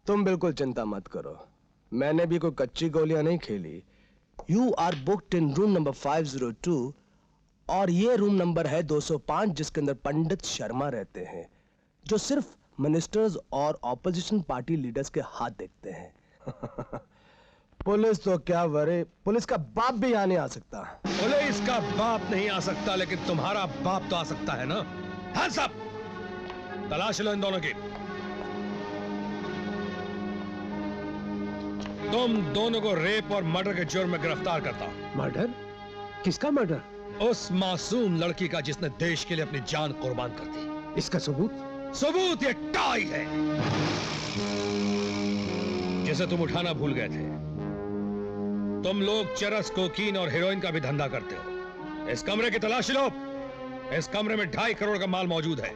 [SPEAKER 13] तुम बिल्कुल चिंता मत करो, मैंने भी कोई कच्ची गोलियां नहीं खेली। You are booked in room number 502 और ये रूम नंबर है 205 जिसके अंदर पंडित शर्मा रहते हैं जो सिर्फ मिनिस्टर्स और ऑपोजिशन पार्टी लीडर्स के हाथ देखते हैं। पुलिस तो क्या वरे, पुलिस का बाप भी यहाँ नहीं आ सकता।
[SPEAKER 6] पुलिस का बाप नहीं आ सकता लेकिन तुम्हारा बाप तो आ सकता है ना। हैंड्स अप, तलाश लो इन दोनों की। तुम दोनों को रेप और मर्डर के जुर्म में गिरफ्तार करता हूं।
[SPEAKER 13] मर्डर? किसका मर्डर?
[SPEAKER 6] उस मासूम लड़की का जिसने देश के लिए अपनी जान कुर्बान कर दी।
[SPEAKER 13] इसका सबूत?
[SPEAKER 6] सबूत ये टाई है जिसे तुम उठाना भूल गए थे। तुम लोग चरस, कोकीन और हेरोइन का भी धंधा करते हो। इस कमरे की तलाशी लो। इस कमरे में 2.5 करोड़ का माल मौजूद है।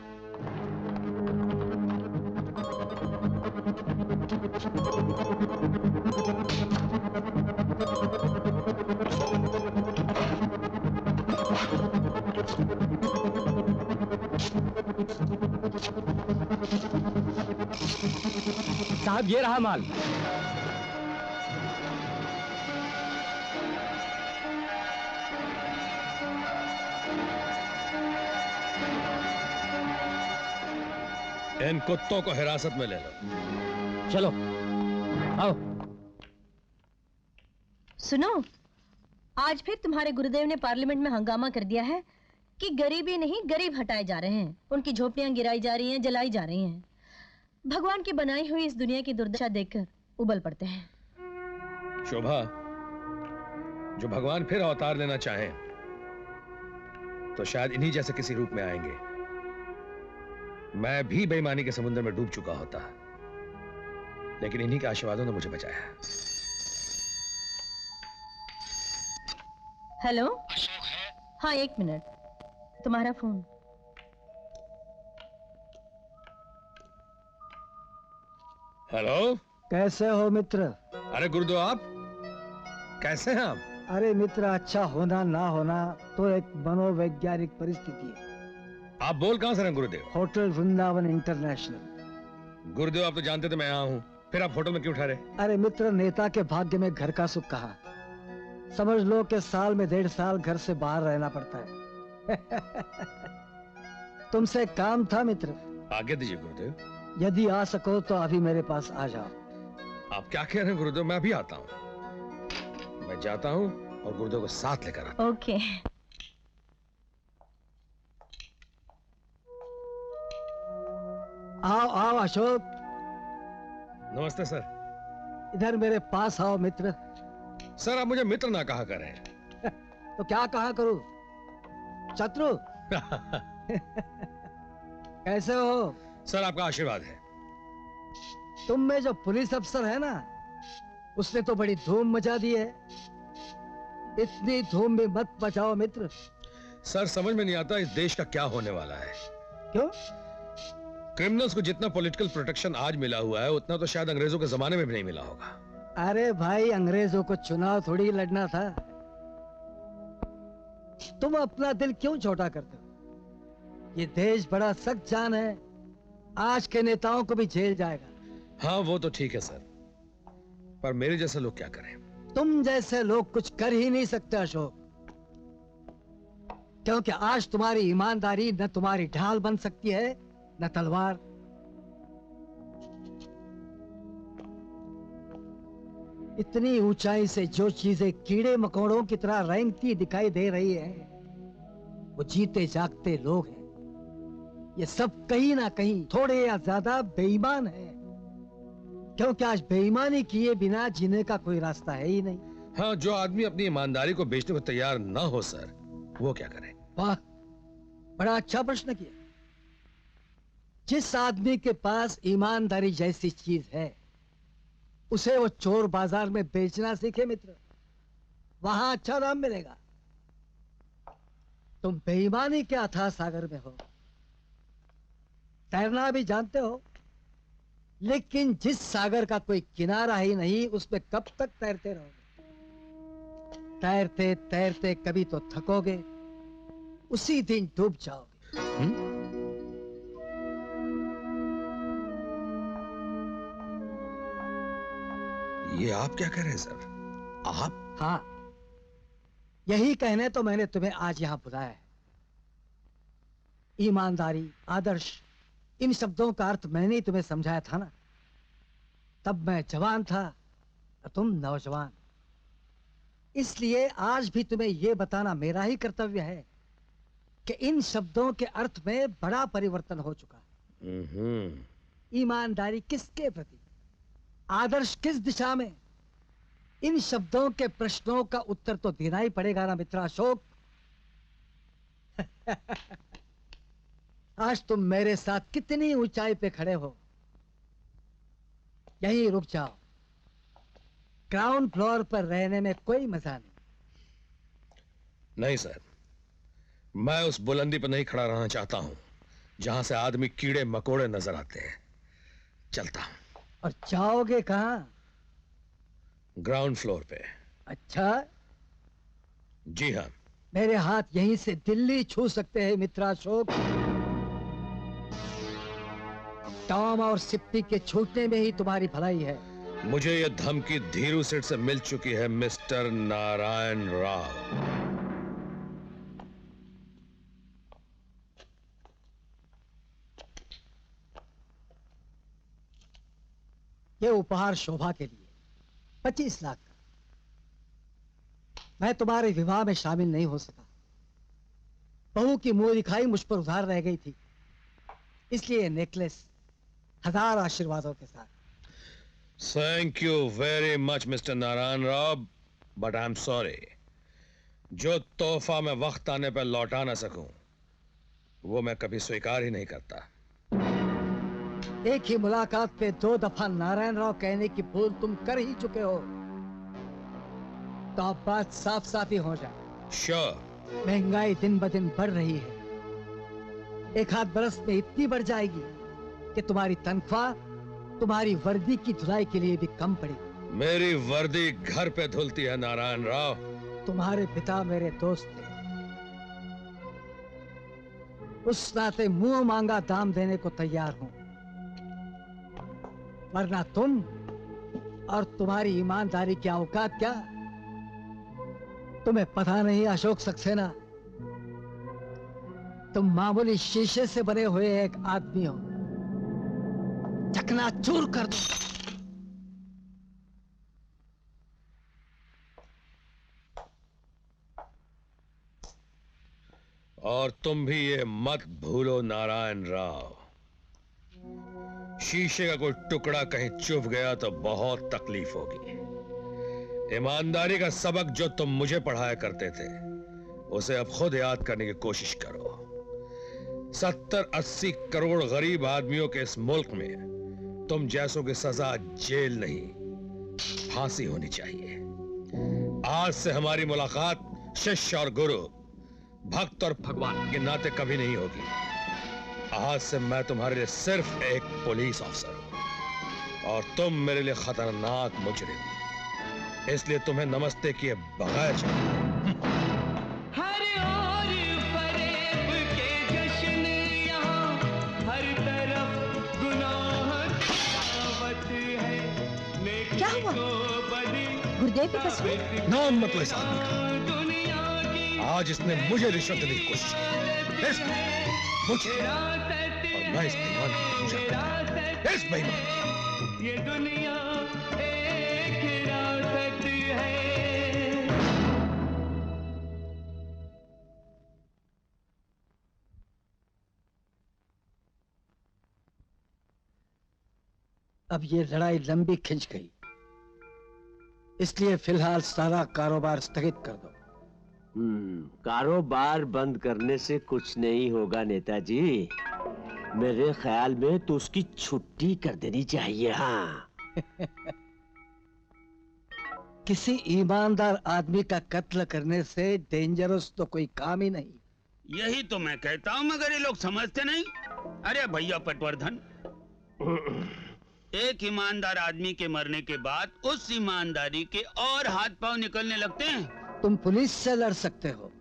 [SPEAKER 11] साहब ये रहा माल।
[SPEAKER 6] इन कुत्तों को हिरासत में ले लो।
[SPEAKER 11] चलो आओ।
[SPEAKER 7] सुनो, आज फिर तुम्हारे गुरुदेव ने पार्लियामेंट में हंगामा कर दिया है कि गरीबी नहीं गरीब हटाए जा रहे हैं, उनकी झोपड़ियां गिराई जा रही हैं, जलाई जा रही हैं। भगवान की बनाई हुई इस दुनिया की दुर्दशा देखकर उबल पड़ते हैं।
[SPEAKER 6] शोभा, जो भगवान फिर अवतार लेना चाहें तो शायद इन्हीं जैसे किसी रूप में आएंगे। मैं भी बेईमानी के समुद्र में डूब चुका होता, लेकिन इन्हीं के आशीर्वादों ने मुझे बचाया।
[SPEAKER 7] हेलो, हाँ 1 मिनट, तुम्हारा फोन।
[SPEAKER 6] हेलो,
[SPEAKER 14] कैसे हो मित्र?
[SPEAKER 6] अरे गुरुदेव, आप कैसे हैं आप?
[SPEAKER 14] अरे मित्र, अच्छा होना ना होना तो एक मनोवैज्ञानिक परिस्थिति है।
[SPEAKER 6] आप बोल कहां से रहे गुरुदेव?
[SPEAKER 14] Hotel Vrindavan international.
[SPEAKER 6] गुरुदेव, आप तो जानते थे मैं यहाँ हूँ, फिर आप होटल में क्यों ठहरे?
[SPEAKER 14] अरे मित्र, नेता के भाग्य में घर का सुख कहा। समझ लो कि साल में 1.5 साल घर से बाहर रहना पड़ता है। तुमसे काम था मित्र।
[SPEAKER 6] आज्ञा दीजिए गुरुदेव।
[SPEAKER 14] यदि आ सको तो अभी मेरे पास आ जाओ।
[SPEAKER 6] आप क्या कह रहे हैं गुरुदेव? मैं अभी आता हूँ। मैं जाता हूँ और गुरुदेव को साथ लेकर आता हूँ।
[SPEAKER 7] ओके।
[SPEAKER 14] आओ आओ अशोक।
[SPEAKER 6] नमस्ते सर।
[SPEAKER 14] इधर मेरे पास आओ मित्र।
[SPEAKER 6] सर, आप मुझे मित्र ना कहा करें।
[SPEAKER 14] तो क्या कहा करूं? शत्रु? कैसे हो?
[SPEAKER 6] सर, आपका आशीर्वाद है।
[SPEAKER 14] तुम में जो पुलिस अफसर है ना, उसने तो बड़ी धूम मचा दी है। इतनी धूम भी मत मचाओ मित्र।
[SPEAKER 6] सर, समझ में नहीं आता इस देश का क्या होने वाला है।
[SPEAKER 14] क्यों?
[SPEAKER 6] क्रिमिनल्स को जितना पॉलिटिकल प्रोटेक्शन आज मिला हुआ है उतना तो शायद अंग्रेजों के जमाने में भी नहीं मिला होगा।
[SPEAKER 14] अरे भाई, अंग्रेजों को चुनाव थोड़ी लड़ना था। तुम अपना दिल क्यों छोटा करते हो? ये देश बड़ा सख्त जान है, आज के नेताओं को भी झेल जाएगा।
[SPEAKER 6] हाँ, वो तो ठीक है सर, पर मेरे जैसे लोग क्या करें?
[SPEAKER 14] तुम जैसे लोग कुछ कर ही नहीं सकते अशोक, क्योंकि आज तुम्हारी ईमानदारी न तुम्हारी ढाल बन सकती है न तलवार। इतनी ऊंचाई से जो चीजें कीड़े मकोड़ों की तरह रेंगती दिखाई दे रही है, वो जीते जागते लोग हैं। ये सब कहीं ना कहीं थोड़े या ज्यादा बेईमान हैं, क्योंकि आज बेईमानी किए बिना जीने का कोई रास्ता है ही नहीं।
[SPEAKER 6] हाँ, जो आदमी अपनी ईमानदारी को बेचने को तैयार ना हो सर, वो क्या करे?
[SPEAKER 14] वाह, बड़ा अच्छा प्रश्न किया। जिस आदमी के पास ईमानदारी जैसी चीज है, उसे वो चोर बाजार में बेचना सीखे मित्र, वहां अच्छा दाम मिलेगा। तुम बेईमानी के अथाह सागर में हो, तैरना भी जानते हो, लेकिन जिस सागर का कोई किनारा ही नहीं, उसमें कब तक तैरते रहोगे? तैरते तैरते कभी तो थकोगे, उसी दिन डूब जाओगे।
[SPEAKER 6] ये आप क्या कह रहे हैं सर? आप?
[SPEAKER 14] हाँ, यही कहने तो मैंने तुम्हें आज यहां बुलाया है। ईमानदारी, आदर्श, इन शब्दों का अर्थ मैंने ही तुम्हें समझाया था ना। तब मैं जवान था और तुम नौजवान। इसलिए आज भी तुम्हें यह बताना मेरा ही कर्तव्य है कि इन शब्दों के अर्थ में बड़ा परिवर्तन हो चुका है। ईमानदारी किसके प्रति, आदर्श किस दिशा में, इन शब्दों के प्रश्नों का उत्तर तो देना ही पड़ेगा ना मित्र अशोक। आज तुम मेरे साथ कितनी ऊंचाई पे खड़े हो। यहीं रुक जाओ, ग्राउंड फ्लोर पर रहने में कोई मजा नहीं।
[SPEAKER 6] नहीं सर, मैं उस बुलंदी पर नहीं खड़ा रहना चाहता हूं जहां से आदमी कीड़े मकोड़े नजर आते हैं। चलता हूं।
[SPEAKER 14] और जाओगे कहां?
[SPEAKER 6] ग्राउंड फ्लोर पे।
[SPEAKER 14] अच्छा,
[SPEAKER 6] जी हाँ।
[SPEAKER 14] मेरे हाथ यहीं से दिल्ली छू सकते हैं मित्र अशोक। टॉम और सिप्पी के छूटने में ही तुम्हारी भलाई है।
[SPEAKER 6] मुझे यह धमकी धीरू सेठ से मिल चुकी है मिस्टर नारायण राव।
[SPEAKER 14] ये उपहार शोभा के लिए 25 लाख का। मैं तुम्हारे विवाह में शामिल नहीं हो सका। बहू की मुंह दिखाई मुझ पर उधार रह गई थी, इसलिए नेकलेस 1000 आशीर्वादों के साथ।
[SPEAKER 6] Thank you very much mister Narayan Rao, but I am sorry. जो तोहफा मैं वक्त आने पर लौटा ना सकूं, वो मैं कभी स्वीकार ही नहीं करता।
[SPEAKER 14] एक ही मुलाकात पे 2 दफा नारायण राव कहने की भूल तुम कर ही चुके हो, तो अब बात साफ साफ ही हो जाए।
[SPEAKER 6] श्योर।
[SPEAKER 14] महंगाई दिन ब दिन बढ़ रही है। 1 बरस में इतनी बढ़ जाएगी कि तुम्हारी तनख्वाह तुम्हारी वर्दी की धुलाई के लिए भी कम पड़ेगी।
[SPEAKER 6] मेरी वर्दी घर पे धुलती है नारायण राव।
[SPEAKER 14] तुम्हारे पिता मेरे दोस्त थे, उस नाते मुंह मांगा दाम देने को तैयार हूं, वरना तुम और तुम्हारी ईमानदारी की औकात क्या। तुम्हें पता नहीं अशोक सक्सेना, तुम मामूली शीशे से बने हुए एक आदमी हो, चकनाचूर कर दो।
[SPEAKER 6] और तुम भी ये मत भूलो नारायण राव, शीशे का कोई टुकड़ा कहीं चुभ गया तो बहुत तकलीफ होगी। ईमानदारी का सबक जो तुम मुझे पढ़ाया करते थे, उसे अब खुद याद करने की कोशिश करो। 70-80 करोड़ गरीब आदमियों के इस मुल्क में तुम जैसों की सजा जेल नहीं, फांसी होनी चाहिए। आज से हमारी मुलाकात शिष्य और गुरु, भक्त और भगवान के नाते कभी नहीं होगी। आज से मैं तुम्हारे लिए सिर्फ एक पुलिस अफसर हूं और तुम मेरे लिए खतरनाक मुजरिम। इसलिए तुम्हें नमस्ते किए बगैर
[SPEAKER 16] हर ओर फरेब के जश्न यहाँ, हर तरफ गुनाह दावत है।
[SPEAKER 7] क्या हुआ? गुरुदेव की तस्वीर?
[SPEAKER 6] नाम मत लो इस आदमी का। आज इसने मुझे रिश्वत देने की कोशिश की, मुझे, और मैं इस बेईमान की पूजा करूंगा। इस बेईमान।
[SPEAKER 16] ये दुनिया एक हिरासत है।
[SPEAKER 14] अब ये लड़ाई लंबी खिंच गई, इसलिए फिलहाल सारा कारोबार स्थगित कर दो।
[SPEAKER 5] कारोबार बंद करने से कुछ नहीं होगा नेताजी। मेरे ख्याल में तो उसकी छुट्टी कर देनी चाहिए। हाँ।
[SPEAKER 14] किसी ईमानदार आदमी का कत्ल करने से डेंजरस तो कोई काम ही नहीं।
[SPEAKER 12] यही तो मैं कहता हूँ, मगर ये लोग समझते नहीं। अरे भैया पटवर्धन, एक ईमानदार आदमी के मरने के बाद उस ईमानदारी के और हाथ पांव निकलने लगते हैं।
[SPEAKER 14] तुम पुलिस से लड़ सकते हो,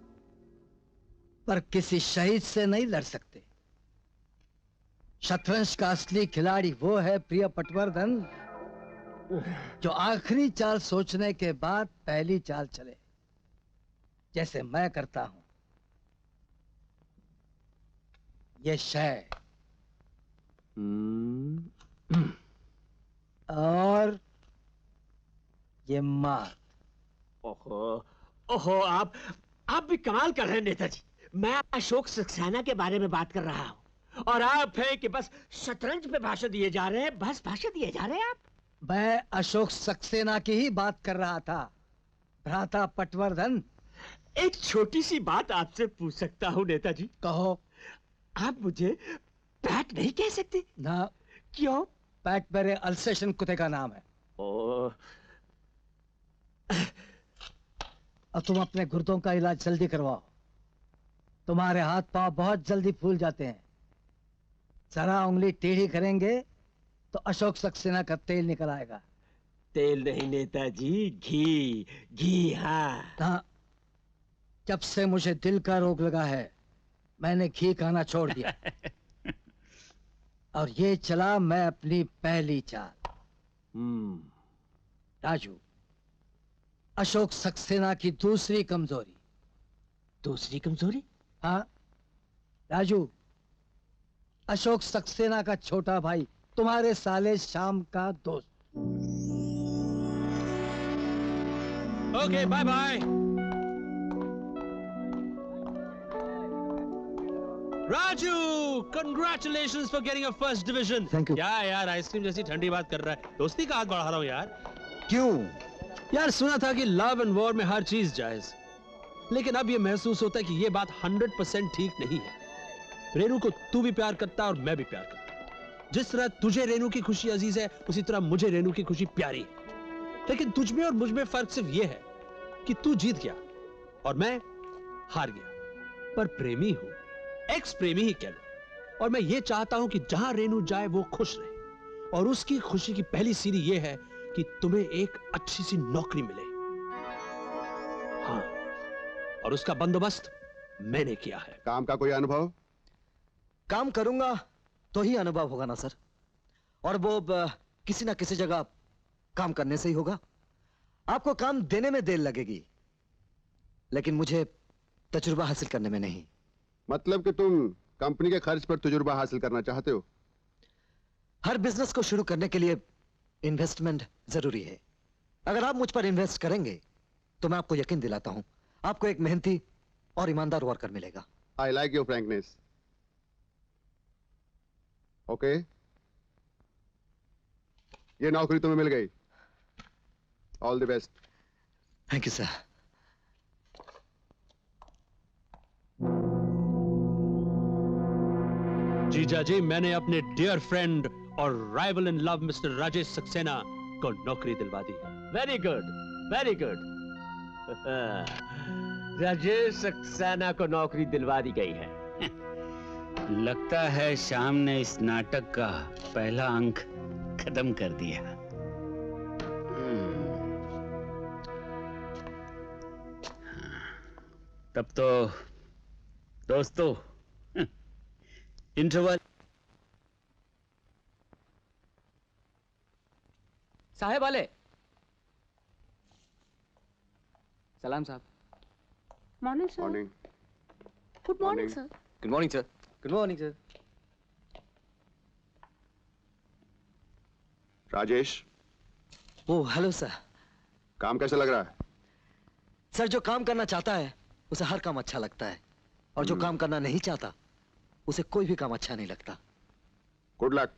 [SPEAKER 14] पर किसी शहीद से नहीं लड़ सकते। शतरंज का असली खिलाड़ी वो है प्रिय पटवर्धन, जो आखिरी चाल सोचने के बाद पहली चाल चले, जैसे मैं करता हूं। ये शय और ये मार।
[SPEAKER 5] ओहो ओहो, आप भी कमाल कर रहे हैं नेताजी। मैं अशोक सक्सेना के बारे में बात कर रहा हूँ और आप हैं कि बस शतरंज पे भाषण दिए जा रहे हैं, बस भाषण दिए जा रहे हैं आप।
[SPEAKER 14] मैं अशोक सक्सेना की ही बात कर रहा था, भ्राता पटवर्धन।
[SPEAKER 5] एक छोटी सी बात आपसे पूछ सकता हूँ नेताजी?
[SPEAKER 14] कहो।
[SPEAKER 5] आप मुझे पैट नहीं कह सकते?
[SPEAKER 14] ना।
[SPEAKER 5] क्यों?
[SPEAKER 14] पैट मेरे अल्सेशन कुत्ते का नाम है।
[SPEAKER 5] ओह।
[SPEAKER 14] और तुम अपने गुर्दों का इलाज जल्दी करवाओ, तुम्हारे हाथ पांव बहुत जल्दी फूल जाते हैं। जरा उंगली टेढ़ी करेंगे तो अशोक सक्सेना का तेल निकल आएगा।
[SPEAKER 5] तेल नहीं नेताजी, घी। घी, हाँ।
[SPEAKER 14] जब से मुझे दिल का रोग लगा है, मैंने घी खाना छोड़ दिया। और ये चला मैं अपनी पहली चाल। राजू, अशोक सक्सेना की दूसरी कमजोरी।
[SPEAKER 5] दूसरी कमजोरी?
[SPEAKER 14] हाँ राजू, अशोक सक्सेना का छोटा भाई, तुम्हारे साले श्याम का दोस्त।
[SPEAKER 2] Okay, bye bye. Raju, congratulations for getting a first division.
[SPEAKER 9] Thank you.
[SPEAKER 2] क्या यार, आइसक्रीम जैसी ठंडी बात कर रहा है। दोस्ती का हाथ बढ़ा रहा हूँ यार।
[SPEAKER 9] क्यों?
[SPEAKER 2] यार सुना था कि लव एंड वॉर में हर चीज जायज, लेकिन अब ये महसूस होता है कि ये बात 100% ठीक नहीं है। रेनू को तू भी प्यार करता है और मैं भी प्यार करता हूं। जिस तरह तुझे रेनू की खुशी अजीज है, उसी तरह मुझे रेनू की खुशी प्यारी है। लेकिन तुझ में और मुझ में फर्क सिर्फ ये है कि तू जीत गया और मैं हार गया। पर प्रेमी हूं, एक्स प्रेमी ही कह लो। और मैं ये चाहता हूं कि जहां रेनू जाए वो खुश रहे। और उसकी खुशी की पहली सीढ़ी ये है कि तुम्हें एक अच्छी सी नौकरी मिले। हाँ, और उसका बंदोबस्त मैंने किया है।
[SPEAKER 17] काम का कोई अनुभव?
[SPEAKER 9] काम करूंगा तो ही अनुभव होगा ना सर। और वो किसी ना किसी जगह काम करने से ही होगा। आपको काम देने में देर लगेगी, लेकिन मुझे तजुर्बा हासिल करने में नहीं।
[SPEAKER 17] मतलब कि तुम कंपनी के खर्च पर तजुर्बा हासिल करना चाहते हो?
[SPEAKER 9] हर बिजनेस को शुरू करने के लिए इन्वेस्टमेंट जरूरी है। अगर आप मुझ पर इन्वेस्ट करेंगे तो मैं आपको यकीन दिलाता हूं, आपको एक मेहनती और ईमानदार वर्कर मिलेगा।
[SPEAKER 17] I like your frankness. Okay, ये नौकरी तुम्हें मिल गई। All the best.
[SPEAKER 9] Thank you sir.
[SPEAKER 2] जीजा जी, मैंने अपने डियर फ्रेंड और rival in love mister Rajesh Saxena को नौकरी दिलवा दी।
[SPEAKER 5] Very good, very good. Rajesh Saxena को नौकरी दिलवा दी गई है।
[SPEAKER 12] लगता है श्याम ने इस नाटक का पहला अंक खत्म कर दिया। तब तो दोस्तों, इंटरवल।
[SPEAKER 18] साहेब वाले। सलाम साहब।
[SPEAKER 8] Morning sir.
[SPEAKER 17] Morning.
[SPEAKER 8] Good morning sir.
[SPEAKER 18] Good morning sir. Good morning sir.
[SPEAKER 17] Rajesh.
[SPEAKER 9] Oh hello sir.
[SPEAKER 17] काम कैसा लग रहा है?
[SPEAKER 9] सर, जो काम करना चाहता है उसे हर काम अच्छा लगता है, और जो काम करना नहीं चाहता उसे कोई भी काम अच्छा नहीं लगता।
[SPEAKER 17] Good luck.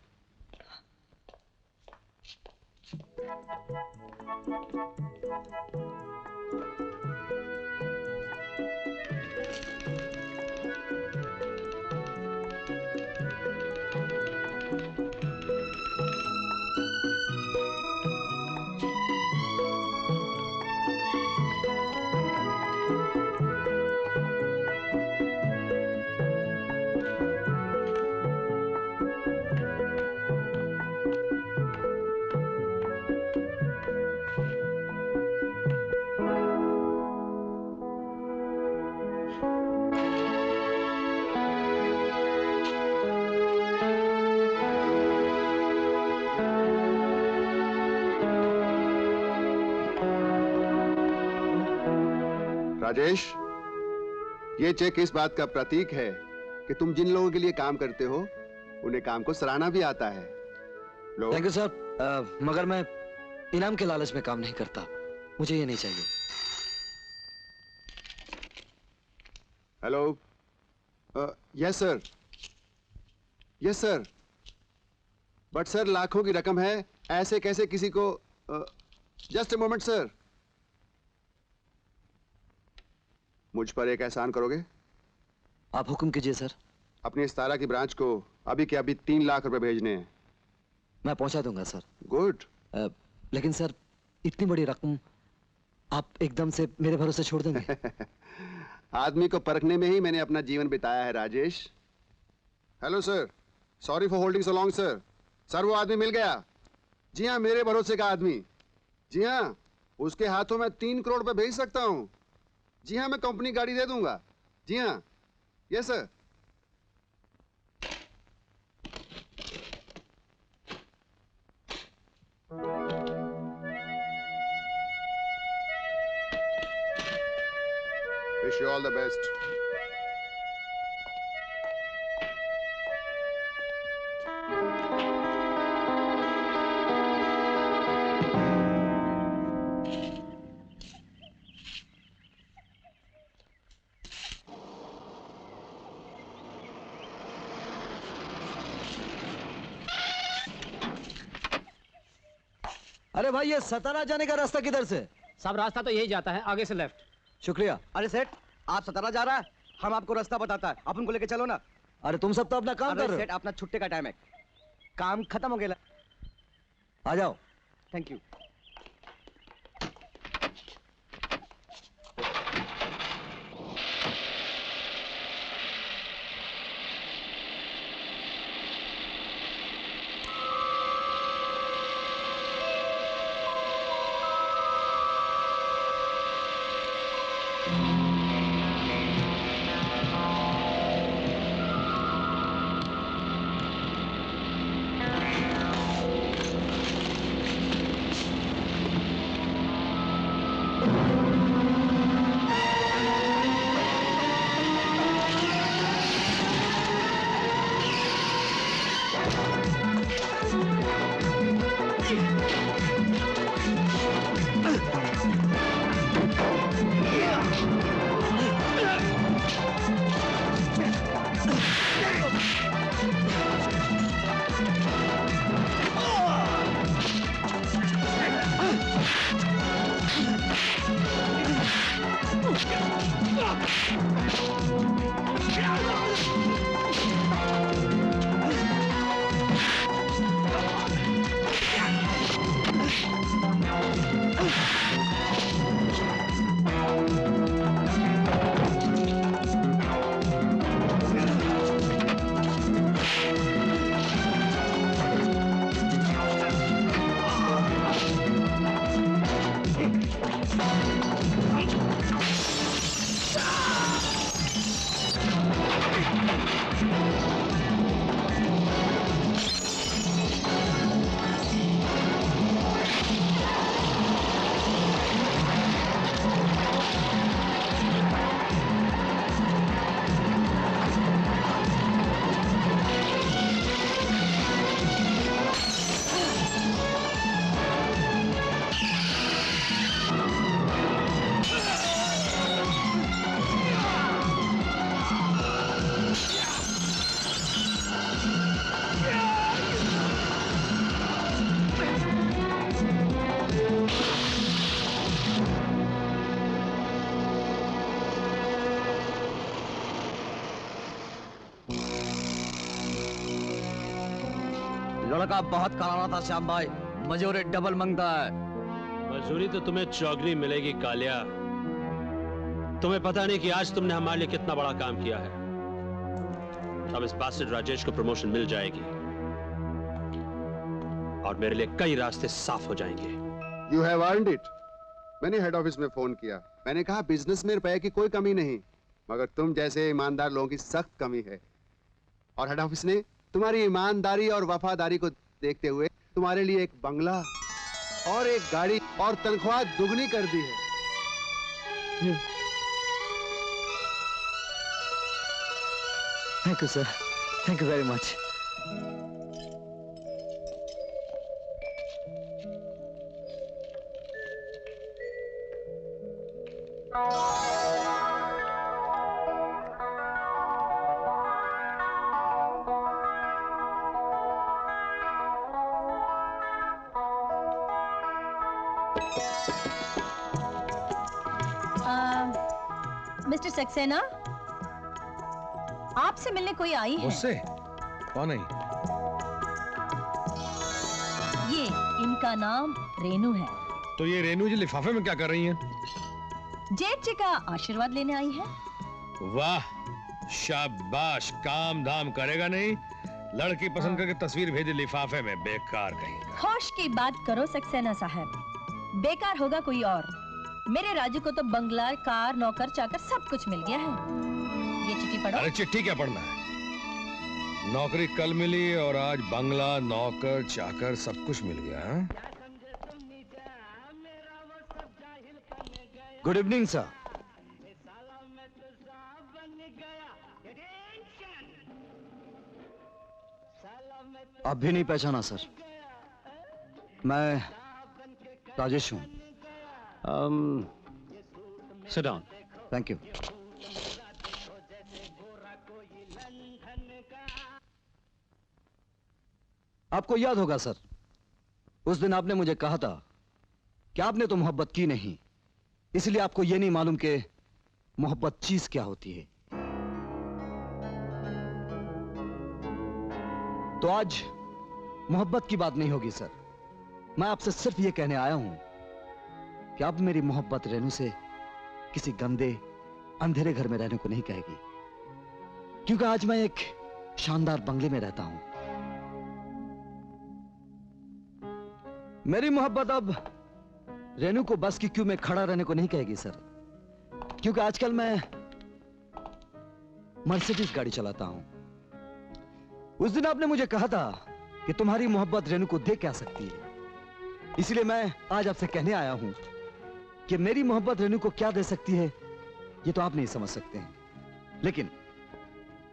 [SPEAKER 17] राजेश, ये चेक इस बात का प्रतीक है कि तुम जिन लोगों के लिए काम करते हो उन्हें काम को सराहना भी आता है। लो।
[SPEAKER 9] थैंक यू सर, मगर मैं इनाम के लालच में काम नहीं करता, मुझे ये नहीं चाहिए।
[SPEAKER 17] Hello. Yes sir, yes sir, but sir लाखों की रकम है, ऐसे कैसे किसी को। Just a moment sir. मुझ पर एक एहसान करोगे?
[SPEAKER 9] आप हुक्म कीजिए सर।
[SPEAKER 17] अपनी इस्तारा की ब्रांच को अभी के अभी 3 लाख रुपए भेजने हैं।
[SPEAKER 9] मैं पहुंचा दूंगा सर।
[SPEAKER 17] गुड।
[SPEAKER 9] लेकिन सर इतनी बड़ी रकम आप एकदम से मेरे भरोसे छोड़ देंगे?
[SPEAKER 17] आदमी को परखने में ही मैंने अपना जीवन बिताया है Rajesh. Hello sir, sorry for holding so long sir. Sir वो आदमी मिल गया। जी हाँ, मेरे भरोसे का आदमी। जी हाँ, उसके हाथों में 3 करोड़ रुपए भेज सकता हूँ। जी हाँ, मैं कंपनी गाड़ी दे दूंगा। जी हाँ, yes sir. Wish you all the best.
[SPEAKER 9] अरे भाई, ये सतारा जाने का रास्ता किधर से?
[SPEAKER 11] सब रास्ता तो यही जाता है, आगे से लेफ्ट।
[SPEAKER 9] शुक्रिया।
[SPEAKER 14] अरे सेठ, आप सतारा जा रहा है, हम आपको रास्ता बताता है, आप उनको लेके चलो ना।
[SPEAKER 9] अरे तुम सब तो अपना काम कर रहे
[SPEAKER 14] सेठ, अपना छुट्टे का टाइम है, काम खत्म हो गया।
[SPEAKER 9] हो। आ जाओ।
[SPEAKER 14] Thank you.
[SPEAKER 9] लड़का बहुत कराना था श्याम भाई, मजूरी डबल मांगता है।
[SPEAKER 2] मजूरी तो तुम्हें चौगनी मिलेगी कालिया। तुम्हें पता नहीं कि आज तुमने हमारे लिए कितना बड़ा काम किया है। अब इस बास्टर्ड राजेश को प्रमोशन मिल जाएगी और मेरे लिए कई रास्ते साफ हो जाएंगे।
[SPEAKER 17] You have earned it. मैंने हेड ऑफिस में फोन किया, मैंने कहा बिजनेस में रुपए की कोई कमी नहीं, मगर तुम जैसे ईमानदार लोगों की सख्त कमी है। और हेड ऑफिस ने तुम्हारी ईमानदारी और वफादारी को देखते हुए तुम्हारे लिए एक बंगला और एक गाड़ी और तनख्वाह दुगनी कर दी है।
[SPEAKER 9] Thank you sir, thank you very much.
[SPEAKER 7] Mister Saxena, आपसे मिलने कोई आई है?
[SPEAKER 6] मुझसे? कौन है?
[SPEAKER 7] ये इनका नाम रेनू है।
[SPEAKER 6] तो ये रेनू जी लिफाफे में क्या कर रही हैं?
[SPEAKER 7] जेठ जी का आशीर्वाद लेने आई है।
[SPEAKER 6] वाह, शाबाश, काम धाम करेगा नहीं, लड़की पसंद करके तस्वीर भेजी लिफाफे में, बेकार कहीं।
[SPEAKER 7] होश की बात करो सक्सेना साहब, बेकार होगा कोई और। मेरे राजू को तो बंगला, कार, नौकर चाकर सब कुछ मिल गया है। ये चिट्ठी पढ़ो।
[SPEAKER 6] अरे चिट्ठी क्या पढ़ना है? नौकरी कल मिली और आज बंगला, नौकर चाकर सब कुछ मिल गया। हाँ?
[SPEAKER 9] Good evening sir. आप भी नहीं पहचाना सर? मैं राजेश हूं।
[SPEAKER 3] Sit down.
[SPEAKER 9] Thank you. आपको याद होगा सर, उस दिन आपने मुझे कहा था कि आपने तो मोहब्बत की नहीं, इसलिए आपको यह नहीं मालूम कि मोहब्बत चीज क्या होती है। तो आज मोहब्बत की बात नहीं होगी सर, मैं आपसे सिर्फ यह कहने आया हूं कि अब मेरी मोहब्बत रेनू से किसी गंदे अंधेरे घर में रहने को नहीं कहेगी, क्योंकि आज मैं एक शानदार बंगले में रहता हूं। मेरी मोहब्बत अब रेनू को बस की क्यू में खड़ा रहने को नहीं कहेगी सर, क्योंकि आजकल मैं मर्सिडीज गाड़ी चलाता हूं। उस दिन आपने मुझे कहा था कि तुम्हारी मोहब्बत रेनू को दे क्या सकती है, इसलिए मैं आज आपसे कहने आया हूं कि मेरी मोहब्बत रेनू को क्या दे सकती है ये तो आप नहीं समझ सकते हैं, लेकिन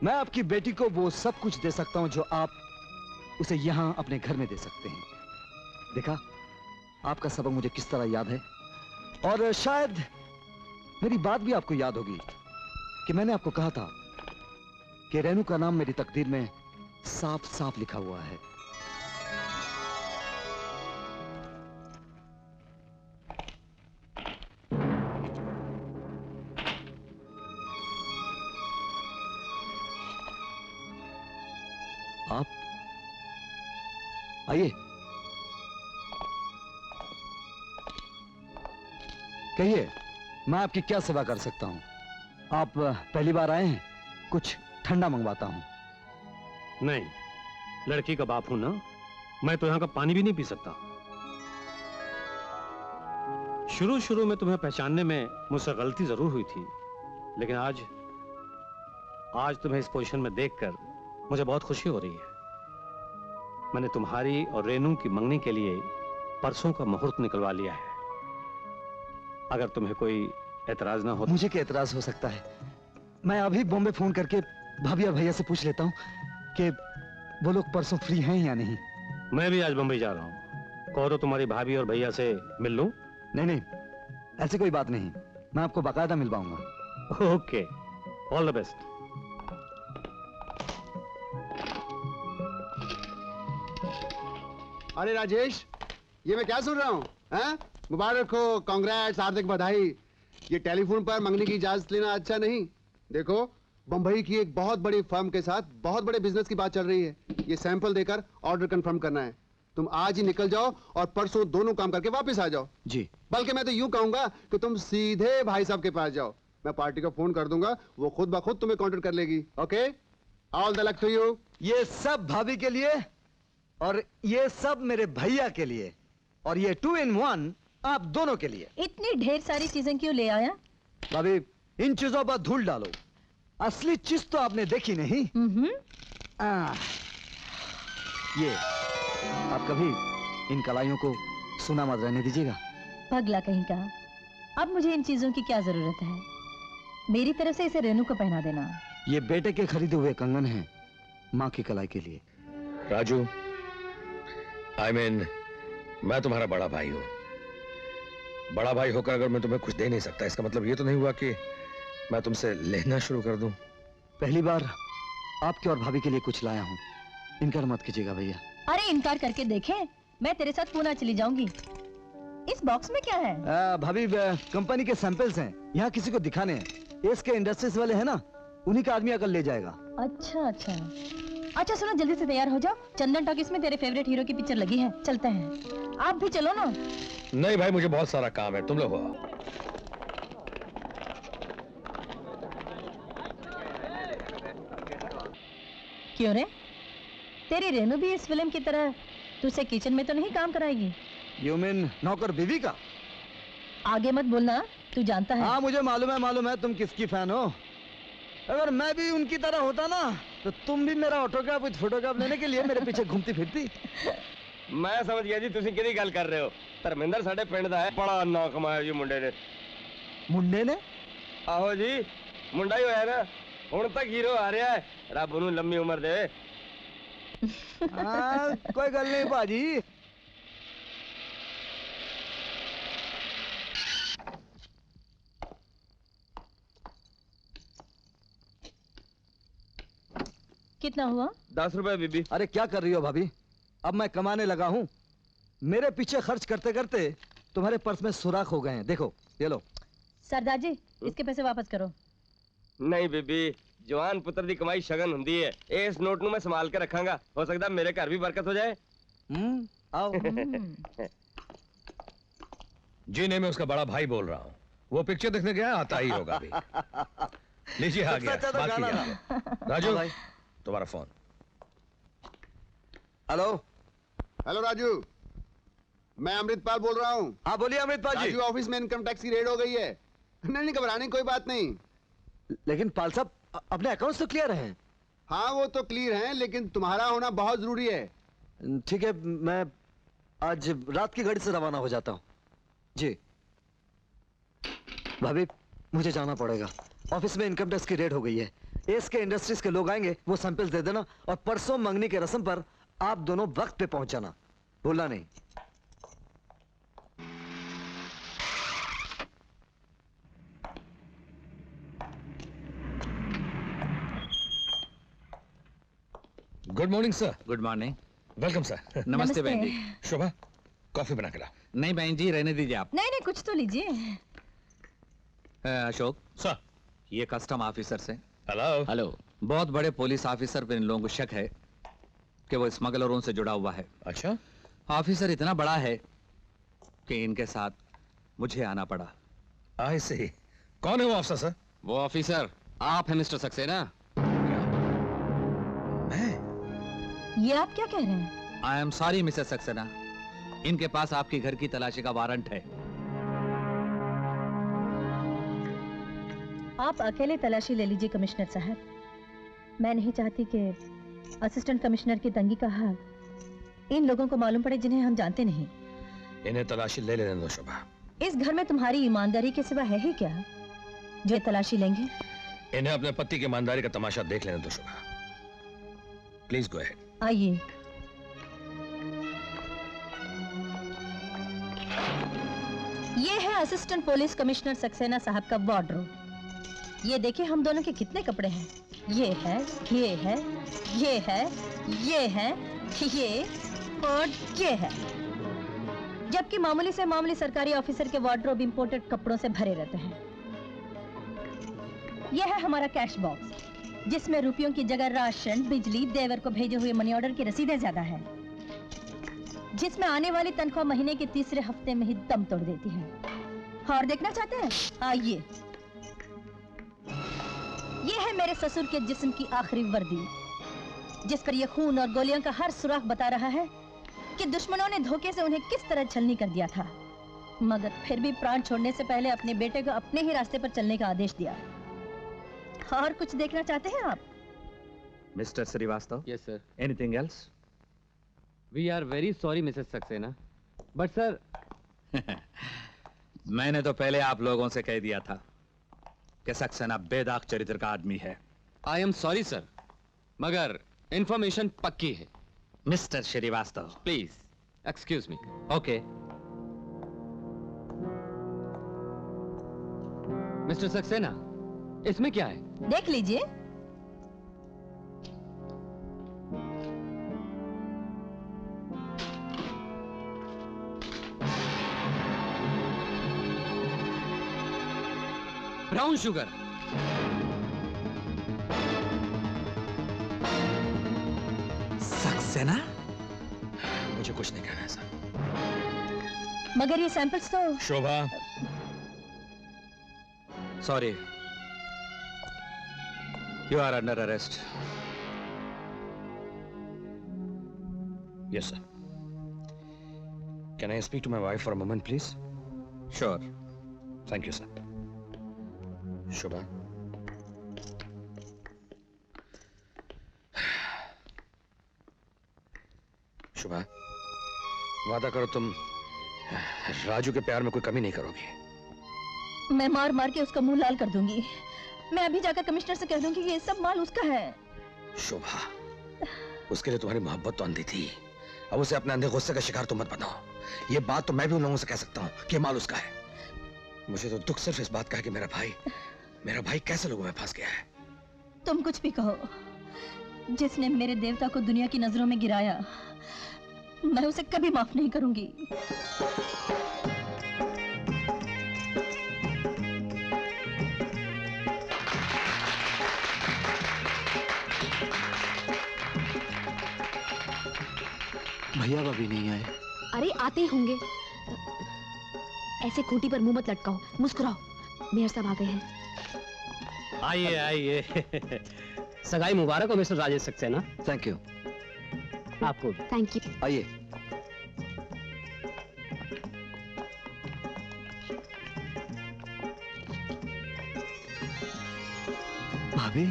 [SPEAKER 9] मैं आपकी बेटी को वो सब कुछ दे सकता हूं जो आप उसे यहां अपने घर में दे सकते हैं। देखा, आपका सबक मुझे किस तरह याद है, और शायद मेरी बात भी आपको याद होगी कि मैंने आपको कहा था कि रेनू का नाम मेरी तकदीर में साफ साफ लिखा हुआ है। आप आइए, कहिए मैं आपकी क्या सेवा कर सकता हूं? आप पहली बार आए हैं, कुछ ठंडा मंगवाता हूं।
[SPEAKER 3] नहीं, लड़की का बाप हूं ना, मैं तो यहाँ का पानी भी नहीं पी सकता। शुरू शुरू में तुम्हें पहचानने में मुझसे गलती जरूर हुई थी, लेकिन आज तुम्हें इस पोजीशन में देखकर मुझे बहुत खुशी हो रही है। मैंने तुम्हारी और रेनू की मंगनी के लिए परसों का मुहूर्त निकलवा लिया है। अगर तुम्हें कोई एतराज ना हो।
[SPEAKER 9] मुझे क्या एतराज हो सकता है? मैं अभी बॉम्बे फोन करके भाभी और भैया से पूछ लेता हूँ कि वो लोग परसों फ्री हैं या नहीं।
[SPEAKER 3] मैं भी आज बम्बई जा रहा हूँ, कहो तो तुम्हारी भाभी और भैया से मिल लूं?
[SPEAKER 9] नहीं नहीं, ऐसी कोई बात नहीं, मैं आपको बाकायदा मिलवाऊंगा।
[SPEAKER 3] Okay, all the best.
[SPEAKER 17] अरे राजेश, ये मैं क्या सुन रहा हूँ? मुबारक हो, कांग्रेट्स, हार्दिक बधाई। ये टेलीफोन पर मंगने की इजाजत लेना अच्छा नहीं। देखो, बंबई की एक बहुत बड़ी फर्म के साथ बहुत बड़े बिजनेस की बात चल रही है। ये सैंपल देकर ऑर्डर कंफर्म करना है। तुम आज ही निकल जाओ और परसों दोनों काम करके वापस आ जाओ।
[SPEAKER 9] जी।
[SPEAKER 17] बल्कि मैं तो यूं कहूंगा कि तुम सीधे भाई साहब के पास जाओ। मैं पार्टी को फोन कर दूंगा, वो खुद ब खुद तुम्हें कांटेक्ट कर लेगी। Okay, all the luck to you.
[SPEAKER 9] ये सब भाभी के लिए और ये सब मेरे भैया के लिए, और ये 2 in 1 आप दोनों के लिए।
[SPEAKER 7] इतनी ढेर सारी चीजें क्यों ले आया?
[SPEAKER 9] भाभी, इन चीजों पर धूल डालो, असली चीज तो आपने देखी नहीं। ये आप कभी इन कलाइयों को सुना मत रहने दीजिएगा।
[SPEAKER 7] पगला कहीं का, अब मुझे इन चीजों की क्या जरूरत है? मेरी तरफ से इसे रेनू को पहना देना।
[SPEAKER 9] ये बेटे के खरीदे हुए कंगन हैं माँ की कलाई के लिए।
[SPEAKER 6] राजू, मैं तुम्हारा बड़ा भाई हूं। बड़ा भाई होकर अगर मैं तुम्हें कुछ दे नहीं सकता, इसका मतलब ये तो नहीं हुआ कि मैं तुमसे लेना शुरू कर दूं।
[SPEAKER 9] पहली बार आपके और भाभी के लिए कुछ लाया हूँ, इनकार मत कीजिएगा भैया।
[SPEAKER 7] अरे इनकार करके देखें, मैं तेरे साथ पूना चली जाऊंगी। इस बॉक्स में क्या है?
[SPEAKER 9] भाभी कंपनी के सैंपल्स हैं, यहाँ किसी को दिखाने हैं। इसके इंडस्ट्रीज वाले हैं ना, उन्हीं का आदमी आकर ले जाएगा।
[SPEAKER 7] अच्छा अच्छा अच्छा, सुनो जल्दी से तैयार हो जाओ, चंदन टॉकीज में तेरे फेवरेट हीरो की पिक्चर लगी है, चलते हैं। आप भी चलो ना।
[SPEAKER 6] नहीं भाई, मुझे बहुत सारा काम है, तुम लोग हो।
[SPEAKER 7] क्यों रे, तेरी रेनू भी इस फिल्म की तरह तुझसे किचन में तो नहीं काम कराएगी?
[SPEAKER 9] यू मीन नौकर बीवी का?
[SPEAKER 7] आगे मत बोलना, तू जानता है।
[SPEAKER 9] हाँ मुझे मालूम है तुम किसकी फैन हो। अगर मैं भी उनकी तरह होता ना, तो तुम भी मेरा ऑटोग्राफ विद फोटोग्राफ लेने के लिए मेरे पीछे घूमती फिरती।
[SPEAKER 12] मैं समझ गया जी, तुसी किहदी गल कर रहे हो। धर्मेंद्र साडे पिंड दा है, बड़ा ना कमाया जी मुंडे ने।
[SPEAKER 9] मुंडे ने?
[SPEAKER 12] आहो जी, मुंडा ही होया ना, हुण तक हीरो आ रहा है। रब उन्हें लंबी उम्र दे।
[SPEAKER 9] कोई गल नहीं भाजी।
[SPEAKER 7] कितना हुआ?
[SPEAKER 12] 10 रुपए बीबी।
[SPEAKER 9] अरे क्या कर रही हो भाभी, अब मैं कमाने लगा हूँ। मेरे पीछे खर्च करते करते तुम्हारे पर्स में सुराख हो गए हैं, देखो ये लो।
[SPEAKER 7] सरदार जी, इसके पैसे वापस करो।
[SPEAKER 12] नहीं बीबी, जवान पुत्र दी कमाई शगन हुंदी है। इस नोट नू मैं संभाल के रखांगा, हो सकता मेरे घर भी बरकत हो जाए।
[SPEAKER 9] आओ।
[SPEAKER 6] जी नहीं, मैं उसका बड़ा भाई बोल रहा हूँ। वो पिक्चर देखने गया, आता ही होगा अभी। लीजिए आ गया। बाकी क्या? राजू तुम्हारा फोन।
[SPEAKER 17] हेलो हेलो राजू, मैं अमृतपाल बोल रहा हूँ।
[SPEAKER 9] हाँ बोलिए अमृतपाल जी।
[SPEAKER 17] राजू ऑफिस में इनकम टैक्स की रेड हो गई है। नहीं घबराने की कोई बात नहीं।
[SPEAKER 9] लेकिन पाल साहब अपने अकाउंट्स तो क्लियर हैं।
[SPEAKER 17] हाँ वो तो क्लियर हैं, लेकिन तुम्हारा होना बहुत जरूरी है।
[SPEAKER 9] ठीक है, मैं आज रात की गाड़ी से रवाना हो जाता हूँ। जी भाभी, मुझे जाना पड़ेगा। ऑफिस में इनकम टैक्स की रेड हो गई है। एस के इंडस्ट्रीज के लोग आएंगे, वो सैंपल्स दे देना, और परसों मंगनी के रस्म पर आप दोनों वक्त पे पहुंच जाना, भूलना नहीं।
[SPEAKER 6] Good morning sir.
[SPEAKER 10] Good morning.
[SPEAKER 6] Welcome sir.
[SPEAKER 10] नमस्ते बहन जी।
[SPEAKER 6] शोभा, कॉफी बना के ला।
[SPEAKER 10] नहीं बहन जी, रहने दीजिए आप।
[SPEAKER 7] नहीं कुछ तो लीजिए।
[SPEAKER 10] अशोक
[SPEAKER 6] सर,
[SPEAKER 10] ये कस्टम ऑफिसर से।
[SPEAKER 6] हेलो।
[SPEAKER 10] हेलो। बहुत बड़े पुलिस ऑफिसर पर इन लोगों को शक है कि वो स्मगलरों से जुड़ा हुआ है।
[SPEAKER 6] अच्छा।
[SPEAKER 10] ऑफिसर इतना बड़ा है कि इनके साथ मुझे आना पड़ा।
[SPEAKER 6] आई सी। कौन है वो ऑफिसर सर?
[SPEAKER 11] वो ऑफिसर आप हैं मिस्टर सक्सेना।
[SPEAKER 7] ये आप क्या कह रहे हैं?
[SPEAKER 10] आई एम सॉरी मिसेस सक्सेना, इनके पास आपके घर की तलाशी का वारंट है।
[SPEAKER 7] आप अकेले तलाशी ले लीजिए कमिश्नर साहब। मैं नहीं चाहती कि असिस्टेंट कमिश्नर की तंगी का हाल इन लोगों को मालूम पड़े जिन्हें हम जानते नहीं।
[SPEAKER 6] इन्हें तलाशी ले लेने दो शोभा।
[SPEAKER 7] इस घर में तुम्हारी ईमानदारी के सिवा है ही क्या जो तलाशी लेंगे?
[SPEAKER 6] इन्हें अपने पति की ईमानदारी का तमाशा देख लेने दो शोभा। Please go ahead.
[SPEAKER 7] आइए। ये है असिस्टेंट पुलिस कमिश्नर सक्सेना साहब का वार्डरोब। ये देखिए हम दोनों के कितने कपड़े हैं। ये है, ये है, ये है, ये है, ये और ये है। जबकि मामूली से मामूली सरकारी ऑफिसर के वार्डरोब इंपोर्टेड कपड़ों से भरे रहते हैं। यह है हमारा कैश बॉक्स, जिसमें रुपयों की जगह राशन, बिजली, देवर को भेजे हुए मनी ऑर्डर की रसीदें ज्यादा है, जिसमें आने वाली तनख्वाह महीने के तीसरे हफ्ते में ही दम तोड़ देती है। और देखना चाहते हैं? आइए। ये है मेरे ससुर के जिस्म की आखिरी वर्दी, जिस पर यह खून और गोलियों का हर सुराख बता रहा है कि दुश्मनों ने धोखे से उन्हें किस तरह छलनी कर दिया था, मगर फिर भी प्राण छोड़ने से पहले अपने बेटे को अपने ही रास्ते पर चलने का आदेश दिया। और कुछ देखना चाहते हैं आप?
[SPEAKER 10] Mister Shrivastava.
[SPEAKER 11] Yes sir.
[SPEAKER 10] Anything else?
[SPEAKER 11] We are very sorry Mrs Saxena, but sir
[SPEAKER 10] मैंने तो पहले आप लोगों से कह दिया था कि सक्सेना बेदाग चरित्र का आदमी है।
[SPEAKER 18] आई एम सॉरी सर, मगर इंफॉर्मेशन पक्की है।
[SPEAKER 10] Mister Shrivastava,
[SPEAKER 18] please excuse me.
[SPEAKER 10] Okay.
[SPEAKER 18] Mister Saxena, इसमें क्या है?
[SPEAKER 7] देख लीजिए।
[SPEAKER 18] Brown sugar.
[SPEAKER 6] सक्सेना? मुझे कुछ नहीं कहना है सर।
[SPEAKER 7] मगर ये सैंपल्स तो।
[SPEAKER 6] Shobha, sorry, you are under arrest. Yes sir. Can I speak to my wife for a moment please? Sure, thank you sir. Shobha, Shobha, वादा करो तुम राजू के प्यार में कोई कमी नहीं करोगी।
[SPEAKER 7] मैं मार मार के उसका मुंह लाल कर दूंगी। मैं अभी जाकर कमिश्नर से कह दूंगी कि ये सब माल उसका है।
[SPEAKER 6] शोभा, उसके लिए तुम्हारी मोहब्बत तो अंधी थी, अब उसे अपने अंधे गुस्से का शिकार तो मत बनाओ। ये बात तो मैं भी उन लोगों से कह सकता हूँ कि माल उसका है। मुझे तो दुख सिर्फ इस बात का है कि मेरा भाई कैसे लोगों में फंस गया है।
[SPEAKER 7] तुम कुछ भी कहो, जिसने मेरे देवता को दुनिया की नजरों में गिराया, मैं उसे कभी माफ नहीं करूंगी।
[SPEAKER 12] भैया अभी नहीं आए।
[SPEAKER 8] अरे आते ही होंगे। ऐसे खूंटी पर मुंह मत लटकाओ, मुस्कुराओ। मेयर साहब आ गए हैं।
[SPEAKER 3] आइए आइए। सगाई मुबारक हो mister Rajesh Saxena.
[SPEAKER 9] Thank you.
[SPEAKER 3] आपको
[SPEAKER 8] थैंक यू।
[SPEAKER 9] आइए।
[SPEAKER 12] भाभी,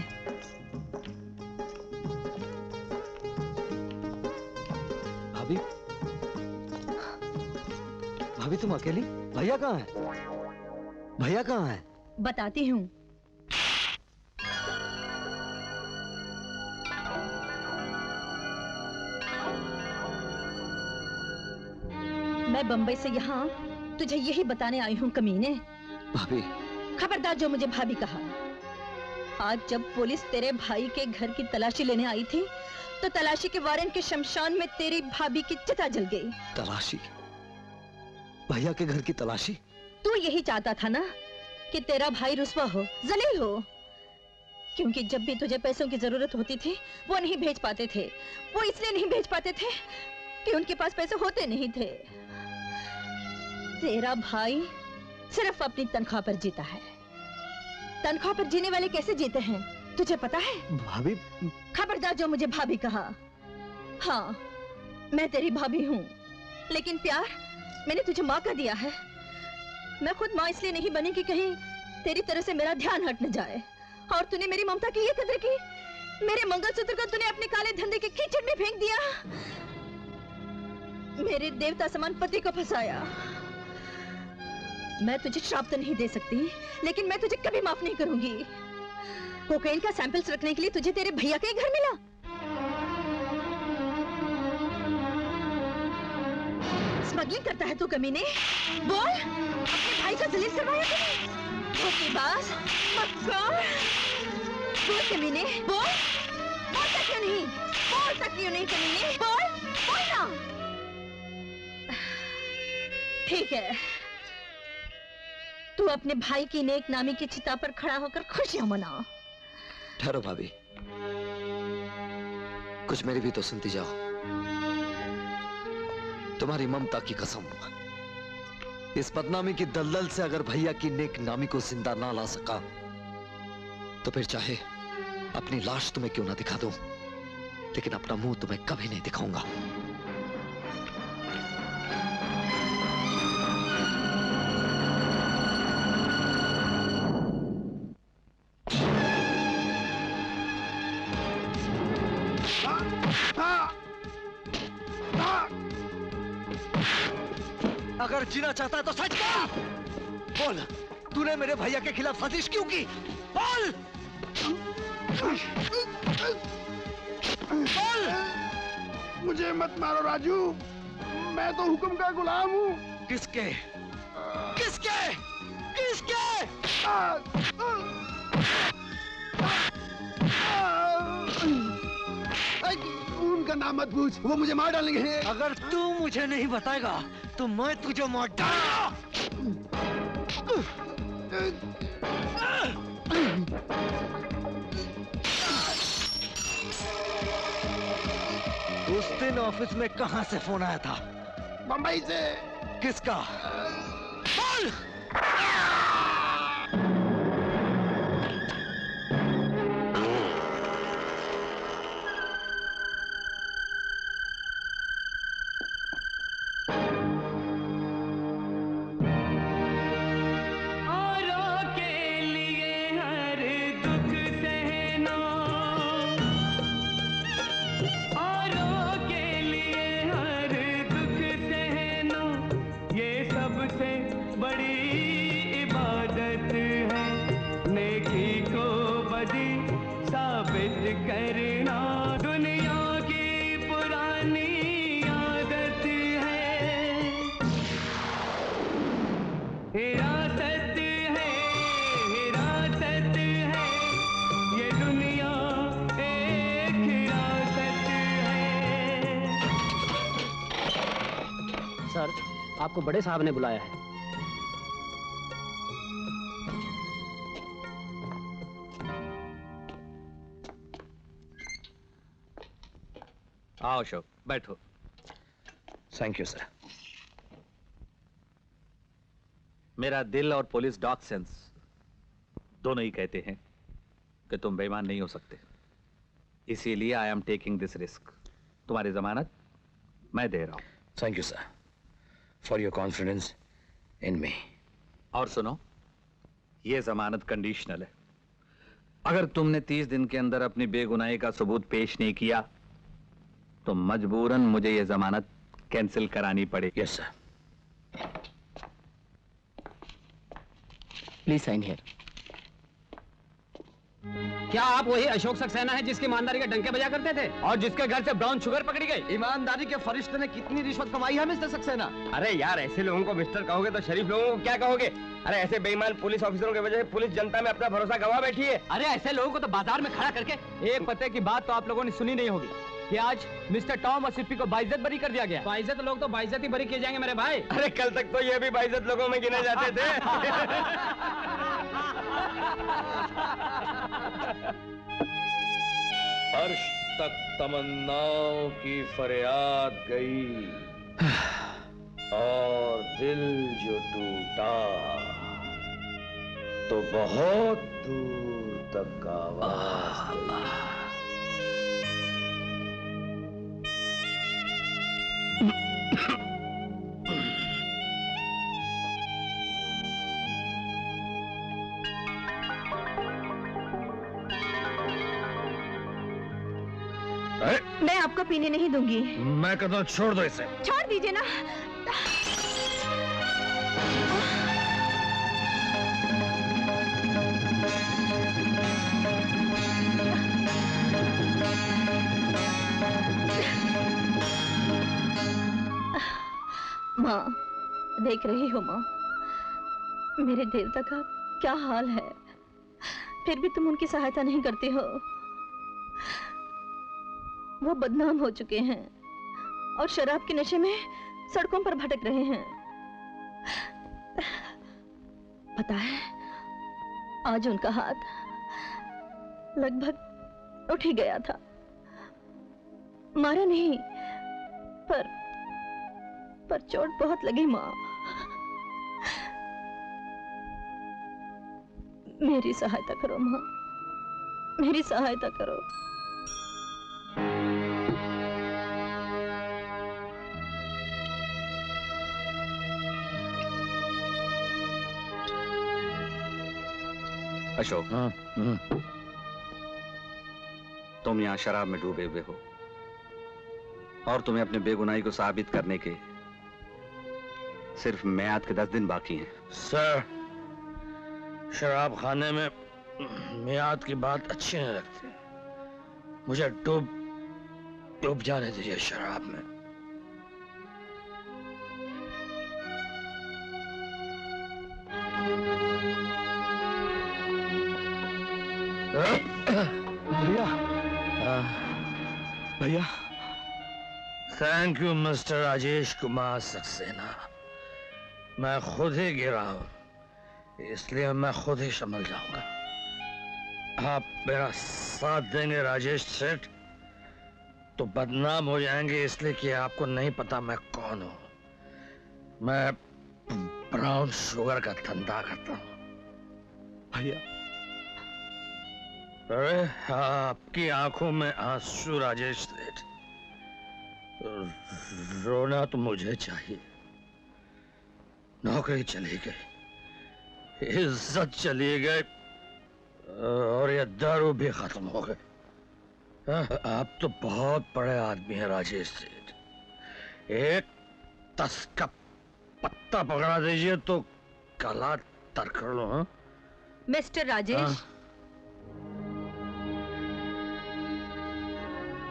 [SPEAKER 9] भाभी, भाभी तुम अकेली? भैया कहाँ है? भैया कहाँ है?
[SPEAKER 7] बताती हूँ। मैं बंबई से यहाँ तुझे यही बताने आई हूँ कमीने।
[SPEAKER 9] भाभी,
[SPEAKER 7] खबरदार जो मुझे भाभी कहा। आज जब पुलिस तेरे भाई के घर की तलाशी लेने आई थी, तो तलाशी के वारंट के शमशान में तेरी भाभी की चिता जल गई।
[SPEAKER 9] तलाशी? भैया के घर की तलाशी?
[SPEAKER 7] तू यही चाहता था ना कि तेरा भाई रुस्वा हो, जलील हो, क्योंकि जब भी तुझे पैसों की जरूरत होती थी वो नहीं भेज पाते थे। वो इसलिए नहीं भेज पाते थे कि उनके पास पैसे होते नहीं थे। तेरा भाई सिर्फ अपनी तनख्वाह पर जीता है। तनख्वाह पर जीने वाले कैसे जीते हैं तुझे पता है?
[SPEAKER 9] भाभी,
[SPEAKER 7] खबरदार जो मुझे भाभी कहा। हाँ, मैं तेरी भाभी हूँ, लेकिन प्यार मैंने तुझे माँ का दिया है। मैं खुद माँ इसलिए नहीं बनी कि कहीं तेरी तरह से मेरा ध्यान हट न जाए। और तूने मेरी ममता की ये कदर की, मेरे मंगलसूत्र को तूने अपने काले धंधे के कीचड़ में फेंक दिया, मेरे देवता समान पति को फंसाया। मैं तुझे श्राप तो नहीं दे सकती, लेकिन मैं तुझे कभी माफ नहीं करूंगी। कोकेन का सैंपल्स रखने के लिए तुझे तेरे भैया के घर मिला। स्मगलिंग करता है तू कमीने? बोल, अपने भाई को जलील करवाया तूने? धोखेबाज, मक्कार, बोल कमीने, बोल, बोलता क्यों नहीं? बोलता क्यों नहीं कमीने? बोल, बोल ना। ठीक है, तू अपने भाई की नेक नामी की चिता पर खड़ा होकर खुशियां मना।
[SPEAKER 9] ठहरो भाभी, कुछ मेरी भी तो सुनती जाओ। तुम्हारी ममता की कसम, इस बदनामी की दलदल से अगर भैया की नेक नामी को जिंदा ना ला सका, तो फिर चाहे अपनी लाश तुम्हें क्यों ना दिखा दूं, लेकिन अपना मुंह तुम्हें कभी नहीं दिखाऊंगा। अगर जीना चाहता है तो सच बोल। बोल, तूने मेरे भैया के खिलाफ साजिश क्यों की? बोल।
[SPEAKER 17] मुझे मत मारो राजू, मैं तो हुक्म का गुलाम हूँ।
[SPEAKER 9] किसके? किसके? किसके?
[SPEAKER 17] उनका नाम मत पूछ, वो मुझे मार डालेंगे।
[SPEAKER 9] अगर तू मुझे नहीं बताएगा तो मैं तुझे मार डालूंगा। उस दिन ऑफिस में कहां से फोन आया था?
[SPEAKER 17] बंबई से।
[SPEAKER 9] किसका? बोल!
[SPEAKER 19] सर, आपको बड़े साहब ने बुलाया है।
[SPEAKER 10] आओ अशोक, बैठो।
[SPEAKER 6] Thank you sir.
[SPEAKER 10] मेरा दिल और पुलिस डॉग सेंस दोनों ही कहते हैं कि तुम बेईमान नहीं हो सकते, इसीलिए I am taking this risk. तुम्हारी जमानत मैं दे रहा हूं।
[SPEAKER 6] Thank you sir for your confidence in me.
[SPEAKER 10] और सुनो, यह जमानत कंडीशनल है। अगर तुमने 30 दिन के अंदर अपनी बेगुनाही का सबूत पेश नहीं किया तो मजबूरन मुझे यह जमानत कैंसिल करानी पड़ेगी।
[SPEAKER 6] Yes sir.
[SPEAKER 19] Please sign here. क्या आप वही अशोक सक्सेना है जिसकी ईमानदारी के डंके बजा करते थे और जिसके घर से ब्राउन शुगर पकड़ी गई?
[SPEAKER 9] ईमानदारी के फरिश्ते ने कितनी रिश्वत कमाई है मिस्टर सक्सेना?
[SPEAKER 20] अरे यार, ऐसे लोगों को मिस्टर कहोगे तो शरीफ लोगों को क्या कहोगे? अरे ऐसे बेईमान पुलिस ऑफिसरों की वजह से पुलिस जनता में अपना भरोसा गंवा बैठी है।
[SPEAKER 19] अरे ऐसे लोगों को तो बाजार में खड़ा करके। एक पते की बात तो आप लोगों ने सुनी नहीं होगी कि आज मिस्टर टॉम और सिप्पी को बाइज्जत बरी कर दिया गया। बाइज्जत लोग तो बाइज्जत ही बरी किए जाएंगे मेरे भाई।
[SPEAKER 20] अरे कल तक तो ये भी बाइज्जत लोगों में गिने जाते थे।
[SPEAKER 6] अर्श तक तमन्नाओं की फरियाद गई और दिल जो टूटा तो बहुत दूर तक आवाज गई।
[SPEAKER 7] मैं आपको पीने नहीं दूंगी।
[SPEAKER 6] मैं कहता हूँ छोड़ दो इसे।
[SPEAKER 7] छोड़ दीजिए ना। माँ, देख रही हो माँ, मेरे देवता का क्या हाल है, फिर भी तुम उनकी सहायता नहीं करती हो। वो बदनाम हो चुके हैं और शराब के नशे में सड़कों पर भटक रहे हैं। पता है, आज उनका हाथ लगभग उठ ही गया था। मारा नहीं, पर चोट बहुत लगी माँ। मेरी सहायता करो माँ, मेरी सहायता करो।
[SPEAKER 10] अशोक, तुम यहाँ शराब में डूबे हुए हो और तुम्हें अपनी बेगुनाही को साबित करने के सिर्फ मियाद के 10 दिन बाकी हैं।
[SPEAKER 6] सर, शराब खाने में मियाद की बात अच्छी नहीं लगती। मुझे डूब जाने दीजिए शराब में।
[SPEAKER 9] भैया भैया।
[SPEAKER 6] Thank you mister Rajesh Kumar Saxena. मैं खुद ही गिरा हूं, इसलिए मैं खुद ही संभल जाऊंगा। आप मेरा साथ देंगे राजेश सेठ तो बदनाम हो जाएंगे, इसलिए कि आपको नहीं पता मैं कौन हूं। मैं ब्राउन शुगर का धंधा करता हूं।
[SPEAKER 9] भैया
[SPEAKER 6] अरे आपकी आंखों में आंसू राजेश सेठ। रोना तो मुझे चाहिए। नौकरी चली गई, इज्जत चली गई और ये दारू भी खत्म हो गए। आप तो बहुत बड़े आदमी हैं राजेश सेठ। एक 10 का पत्ता पकड़ा दीजिए तो गला तर कर लो। हाँ?
[SPEAKER 7] मिस्टर राजेश,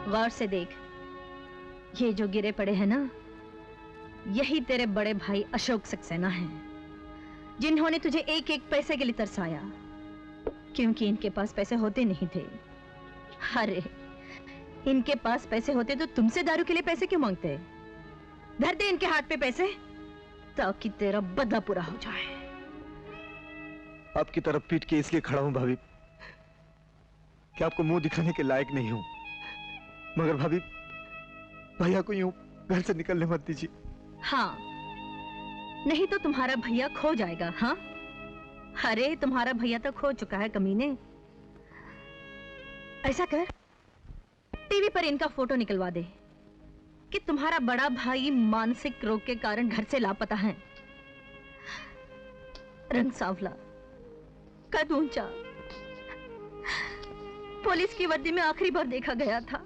[SPEAKER 7] गौर से देख, ये जो गिरे पड़े हैं ना, यही तेरे बड़े भाई अशोक सक्सेना हैं, जिन्होंने तुझे एक एक पैसे के लिए तरसाया, क्योंकि इनके पास पैसे होते नहीं थे। अरे इनके पास पैसे होते तो तुमसे दारू के लिए पैसे क्यों मांगते? धर दे इनके हाथ पे पैसे ताकि तेरा बदला पूरा हो जाए।
[SPEAKER 9] आपकी तरफ पीट के इसलिए खड़ा हूं भाभी कि आपको मुंह दिखाने के लायक नहीं हूं, मगर भाभी भैया को यूं घर से निकलने मत दीजिए।
[SPEAKER 7] हाँ, नहीं तो तुम्हारा भैया खो जाएगा। हाँ, अरे तुम्हारा भैया तो खो चुका है कमीने। ऐसा कर, टीवी पर इनका फोटो निकलवा दे कि तुम्हारा बड़ा भाई मानसिक रोग के कारण घर से लापता है। रंग सांवला, कद ऊंचा, पुलिस की वर्दी में आखिरी बार देखा गया था।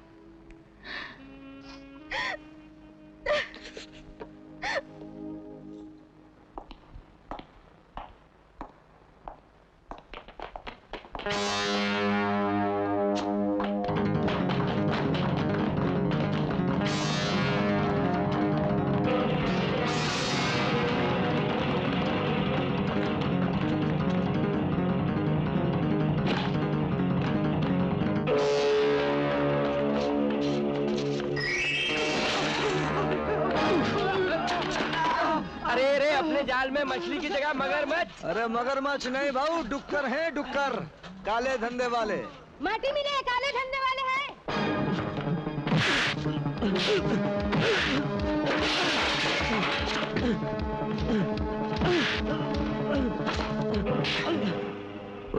[SPEAKER 20] जाल में मछली की जगह मगरमच्छ।
[SPEAKER 9] अरे मगरमच्छ नहीं भाऊ, डुक्कर हैं, डुक्कर, काले धंधे वाले।
[SPEAKER 8] माटी मिले काले धंधे वाले हैं।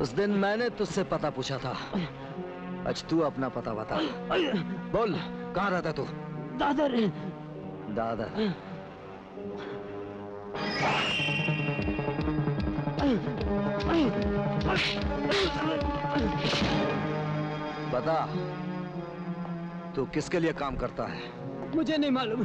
[SPEAKER 9] उस दिन मैंने तुझसे पता पूछा था, आज तू अपना पता बता। बोल, कहाँ रहता तू?
[SPEAKER 16] दादर।
[SPEAKER 9] दादर। बता, तू किसके लिए काम करता है?
[SPEAKER 16] मुझे नहीं मालूम।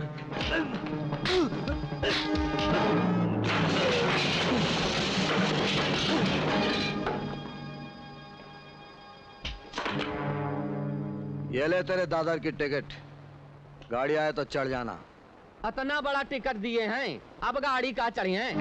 [SPEAKER 9] ये ले तेरे दादर की टिकट, गाड़ी आए तो चढ़ जाना।
[SPEAKER 19] इतना बड़ा टिकट दिए हैं, अब गाड़ी का चढ़ी हैं?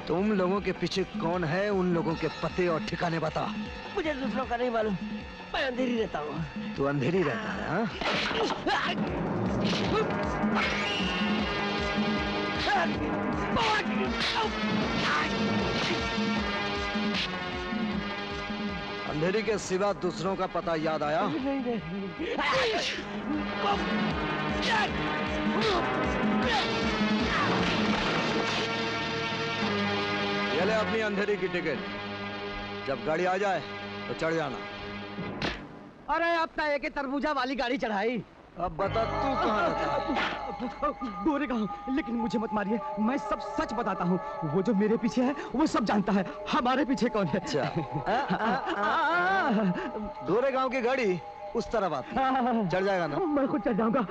[SPEAKER 9] तुम लोगों के पीछे कौन है? उन लोगों के पते और ठिकाने बता।
[SPEAKER 16] मुझे दूसरों का नहीं मालूम, मैं अंधेरी रहता हूँ।
[SPEAKER 9] तू अंधेरी रहता है? हाँ? अंधेरी के सिवा दूसरों का पता याद आया? ये ले अपनी अंधेरी की टिकट, जब गाड़ी आ जाए तो चढ़ जाना।
[SPEAKER 19] अरे अब तो एक तरबूजा वाली गाड़ी चढ़ाई।
[SPEAKER 9] अब बता तू कहाँ रहता है?
[SPEAKER 19] गोरेगांव, लेकिन मुझे मत मारिए, मैं सब सच बताता हूँ। वो जो मेरे पीछे है वो सब जानता है हमारे पीछे कौन है।
[SPEAKER 9] गोरेगांव की गाड़ी उस तरफ बात चढ़ जाएगा ना?
[SPEAKER 14] मैं खुद चढ़ जाऊंगा।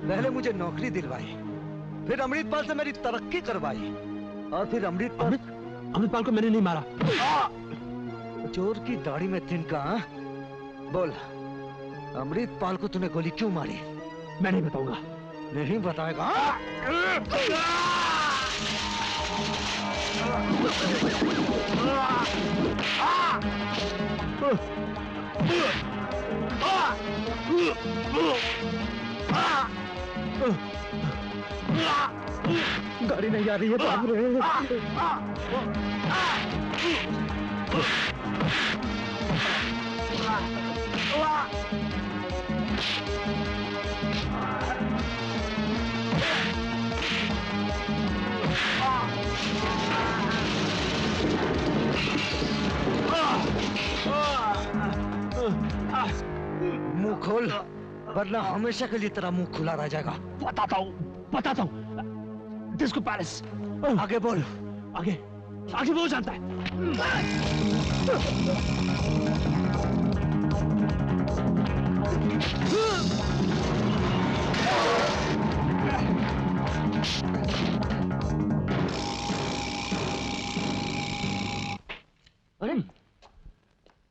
[SPEAKER 9] पहले मुझे नौकरी दिलवाई, फिर अमृतपाल से मेरी तरक्की करवाई, और फिर
[SPEAKER 2] अमृतपाल को मैंने नहीं मारा।
[SPEAKER 9] चोर की दाढ़ी में तिनका। बोल, अमृतपाल को तूने गोली क्यों मारी?
[SPEAKER 2] मैं नहीं बताऊंगा।
[SPEAKER 9] नहीं बताएगा?
[SPEAKER 14] गाड़ी नहीं आ रही है, भाग रहे हैं।
[SPEAKER 9] मुंह खोल, वरना हमेशा के लिए तेरा मुंह खुला रह जाएगा।
[SPEAKER 2] बताता हूँ। Disco palace.
[SPEAKER 9] आगे बोल।
[SPEAKER 2] आगे वो जानता है।
[SPEAKER 16] अरे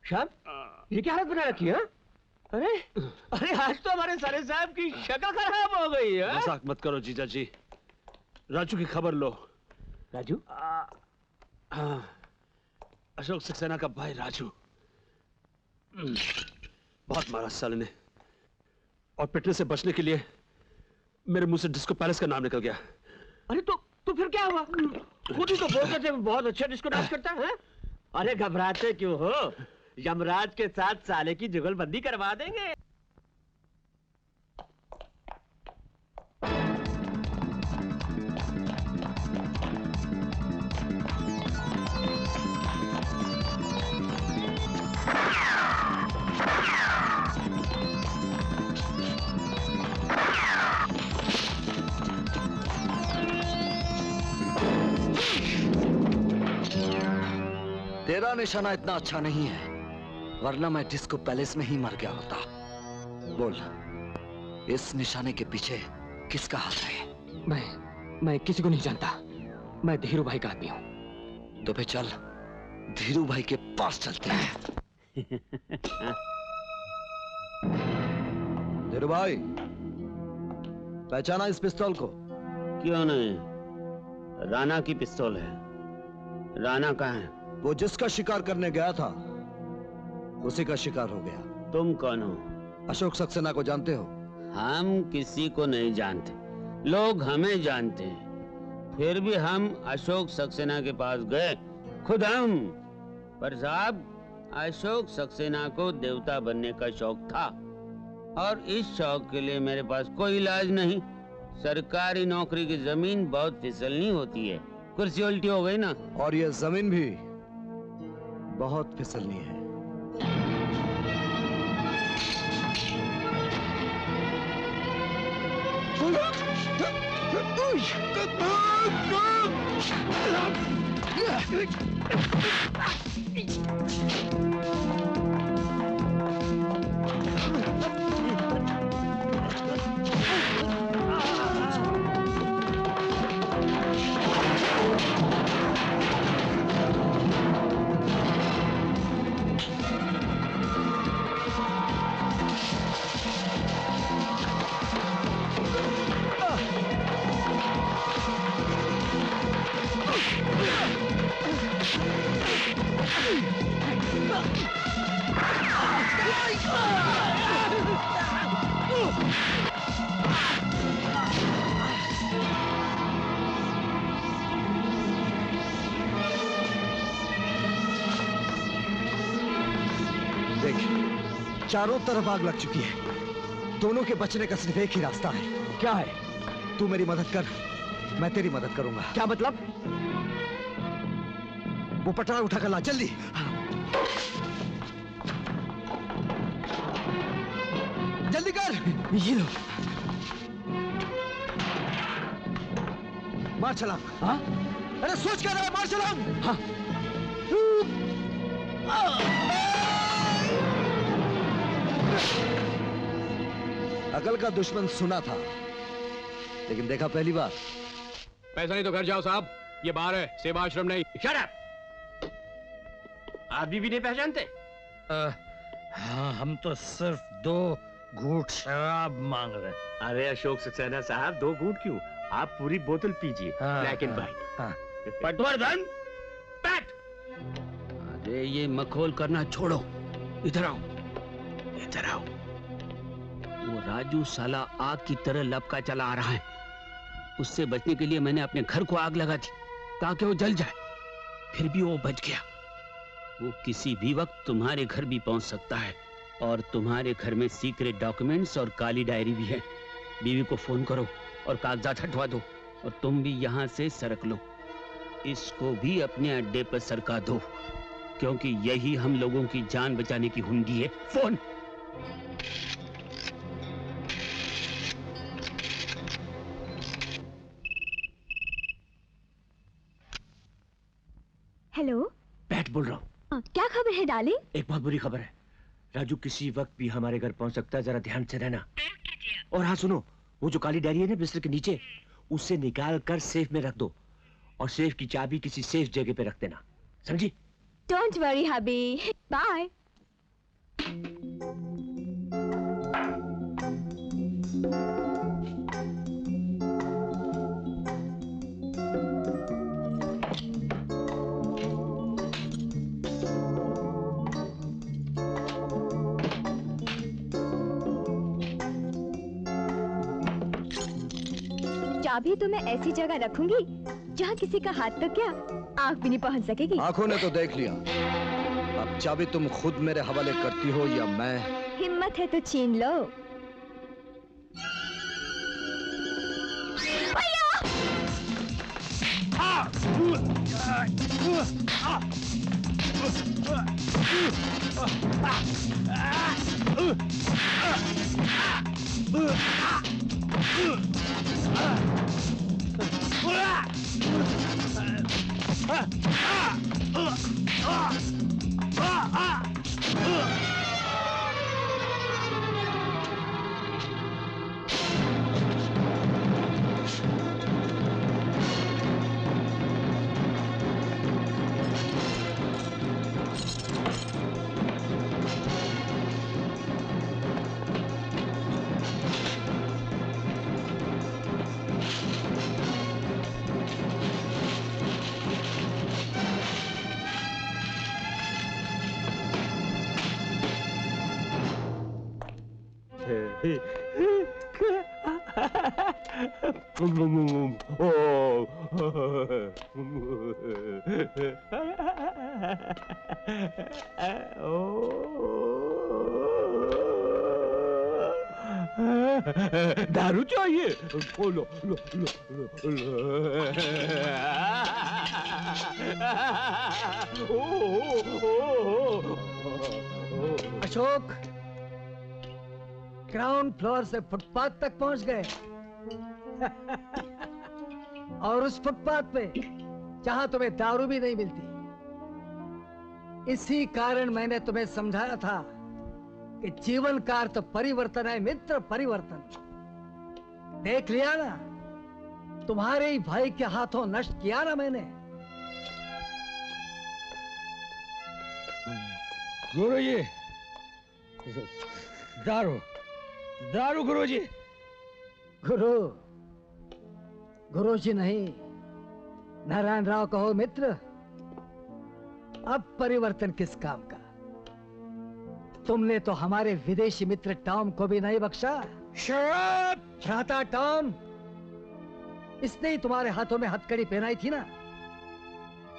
[SPEAKER 16] श्याम, ये क्या हालत बना रखी है? अरे आज तो हमारे साले साहब की शक्ल खराब हो गई है।
[SPEAKER 2] मजाक मत करो जीजा जी। राजू की खबर लो।
[SPEAKER 16] राजू?
[SPEAKER 2] हाँ, अशोक सक्सेना का भाई राजू। बहुत मारा साले ने, और पिटने से बचने के लिए मेरे मुंह से डिस्को पैलेस का नाम निकल गया।
[SPEAKER 16] अरे तो फिर क्या हुआ? खुद ही तो बोलते थे बहुत अच्छा डिस्को डांस करता है। अरे घबराते क्यों हो? यमराज के साथ साले की जुगलबंदी करवा देंगे।
[SPEAKER 9] तेरा निशाना इतना अच्छा नहीं है, वरना मैं डिस्को पैलेस में ही मर गया होता। बोल, इस निशाने के पीछे किसका हाथ है?
[SPEAKER 16] मैं किसी को नहीं जानता। मैं धीरू भाई का आदमी हूँ।
[SPEAKER 9] तो फिर चल, धीरू भाई के पास चलते हैं। धीरू भाई, पहचाना इस पिस्तौल को?
[SPEAKER 12] क्यों नहीं, राणा की पिस्तौल है। राणा कहाँ है?
[SPEAKER 9] वो जिसका शिकार करने गया था उसी का शिकार हो गया।
[SPEAKER 12] तुम कौन हो?
[SPEAKER 9] अशोक सक्सेना को जानते हो?
[SPEAKER 12] हम किसी को नहीं जानते, लोग हमें जानते हैं। फिर भी हम अशोक सक्सेना के पास गए, खुद हम। पर साहब, अशोक सक्सेना को देवता बनने का शौक था, और इस शौक के लिए मेरे पास कोई इलाज नहीं। सरकारी नौकरी की जमीन बहुत फिसलनी होती है, कुर्सी उल्टी हो गई ना।
[SPEAKER 9] और ये जमीन भी बहुत फिसलनी है। देख, चारों तरफ आग लग चुकी है। दोनों के बचने का सिर्फ एक ही रास्ता है।
[SPEAKER 16] क्या है?
[SPEAKER 9] तू मेरी मदद कर, मैं तेरी मदद करूंगा।
[SPEAKER 16] क्या मतलब?
[SPEAKER 9] वो पटरा उठा कर ला, जल्दी। जल्दी कर।
[SPEAKER 16] ये लो।
[SPEAKER 9] मार छलांग। हाँ? अरे सोच कर रहा, मार छलांग। हाँ। अकल का दुश्मन सुना था, लेकिन देखा पहली बार।
[SPEAKER 11] पैसा नहीं तो घर जाओ साहब, ये बार है, सेवा आश्रम नहीं।
[SPEAKER 16] Shut up! आदमी भी नहीं पहचानते?
[SPEAKER 6] हाँ, हम तो सिर्फ 2 घूंट शराब मांग रहे।
[SPEAKER 5] अरे अशोक सक्सेना साहब, 2 घूंट क्यों, आप पूरी बोतल पीजिए। Black and white.
[SPEAKER 16] पटवर्धन, बैठ।
[SPEAKER 12] अरे ये मखौल करना छोड़ो, इधर आओ, इधर आओ। वो राजू साला आग की तरह लपका चला आ रहा है। उससे बचने के लिए मैंने अपने घर को आग लगा दी ताकि वो जल जाए, फिर भी वो बच गया। वो किसी भी वक्त तुम्हारे घर भी पहुंच सकता है, और तुम्हारे घर में सीक्रेट डॉक्यूमेंट्स और काली डायरी भी है। बीवी को फोन करो और कागजात हटवा दो, और तुम भी यहाँ से सरक लो। इसको भी अपने अड्डे पर सरका दो, क्योंकि यही हम लोगों की जान बचाने की हुंडी है। फोन।
[SPEAKER 15] हेलो,
[SPEAKER 5] बैठ बोल रहा हूँ।
[SPEAKER 15] क्या खबर है डार्लिंग?
[SPEAKER 5] एक बहुत बुरी खबर है। राजू किसी वक्त भी हमारे घर पहुंच सकता है, जरा ध्यान से रहना। और हाँ सुनो, वो जो काली डायरी है ना बिस्तर के नीचे, उसे निकाल कर सेफ में रख दो, और सेफ की चाबी किसी सेफ जगह पे रख देना, समझी?
[SPEAKER 15] Don't worry hubby, bye. चाबी तो मैं ऐसी जगह रखूंगी जहाँ किसी का हाथ तक क्या आंख भी नहीं पहुँच सकेगी।
[SPEAKER 9] आंखों ने तो देख लिया, अब चाबी तुम खुद मेरे हवाले करती हो या मैं?
[SPEAKER 15] हिम्मत है तो छीन लो।
[SPEAKER 5] दारू चाहिए? लो लो लो
[SPEAKER 14] अशोक, ग्राउंड फ्लोर से फुटपाथ तक पहुंच गए। और उस फुटपाथ पे जहां तुम्हें दारू भी नहीं मिलती। इसी कारण मैंने तुम्हें समझाया था कि जीवन का अर्थ परिवर्तन है मित्र, परिवर्तन। देख लिया ना, तुम्हारे ही भाई के हाथों नष्ट किया ना मैंने।
[SPEAKER 6] गुरुजी, दारू दारू गुरुजी।
[SPEAKER 14] गुरुजी नहीं, नारायण राव कहो मित्र। अब परिवर्तन किस काम का? तुमने तो हमारे विदेशी मित्र टॉम को भी नहीं बख्शा। शराब छाता टॉम, इसने ही तुम्हारे हाथों में हथकड़ी पहनाई थी ना,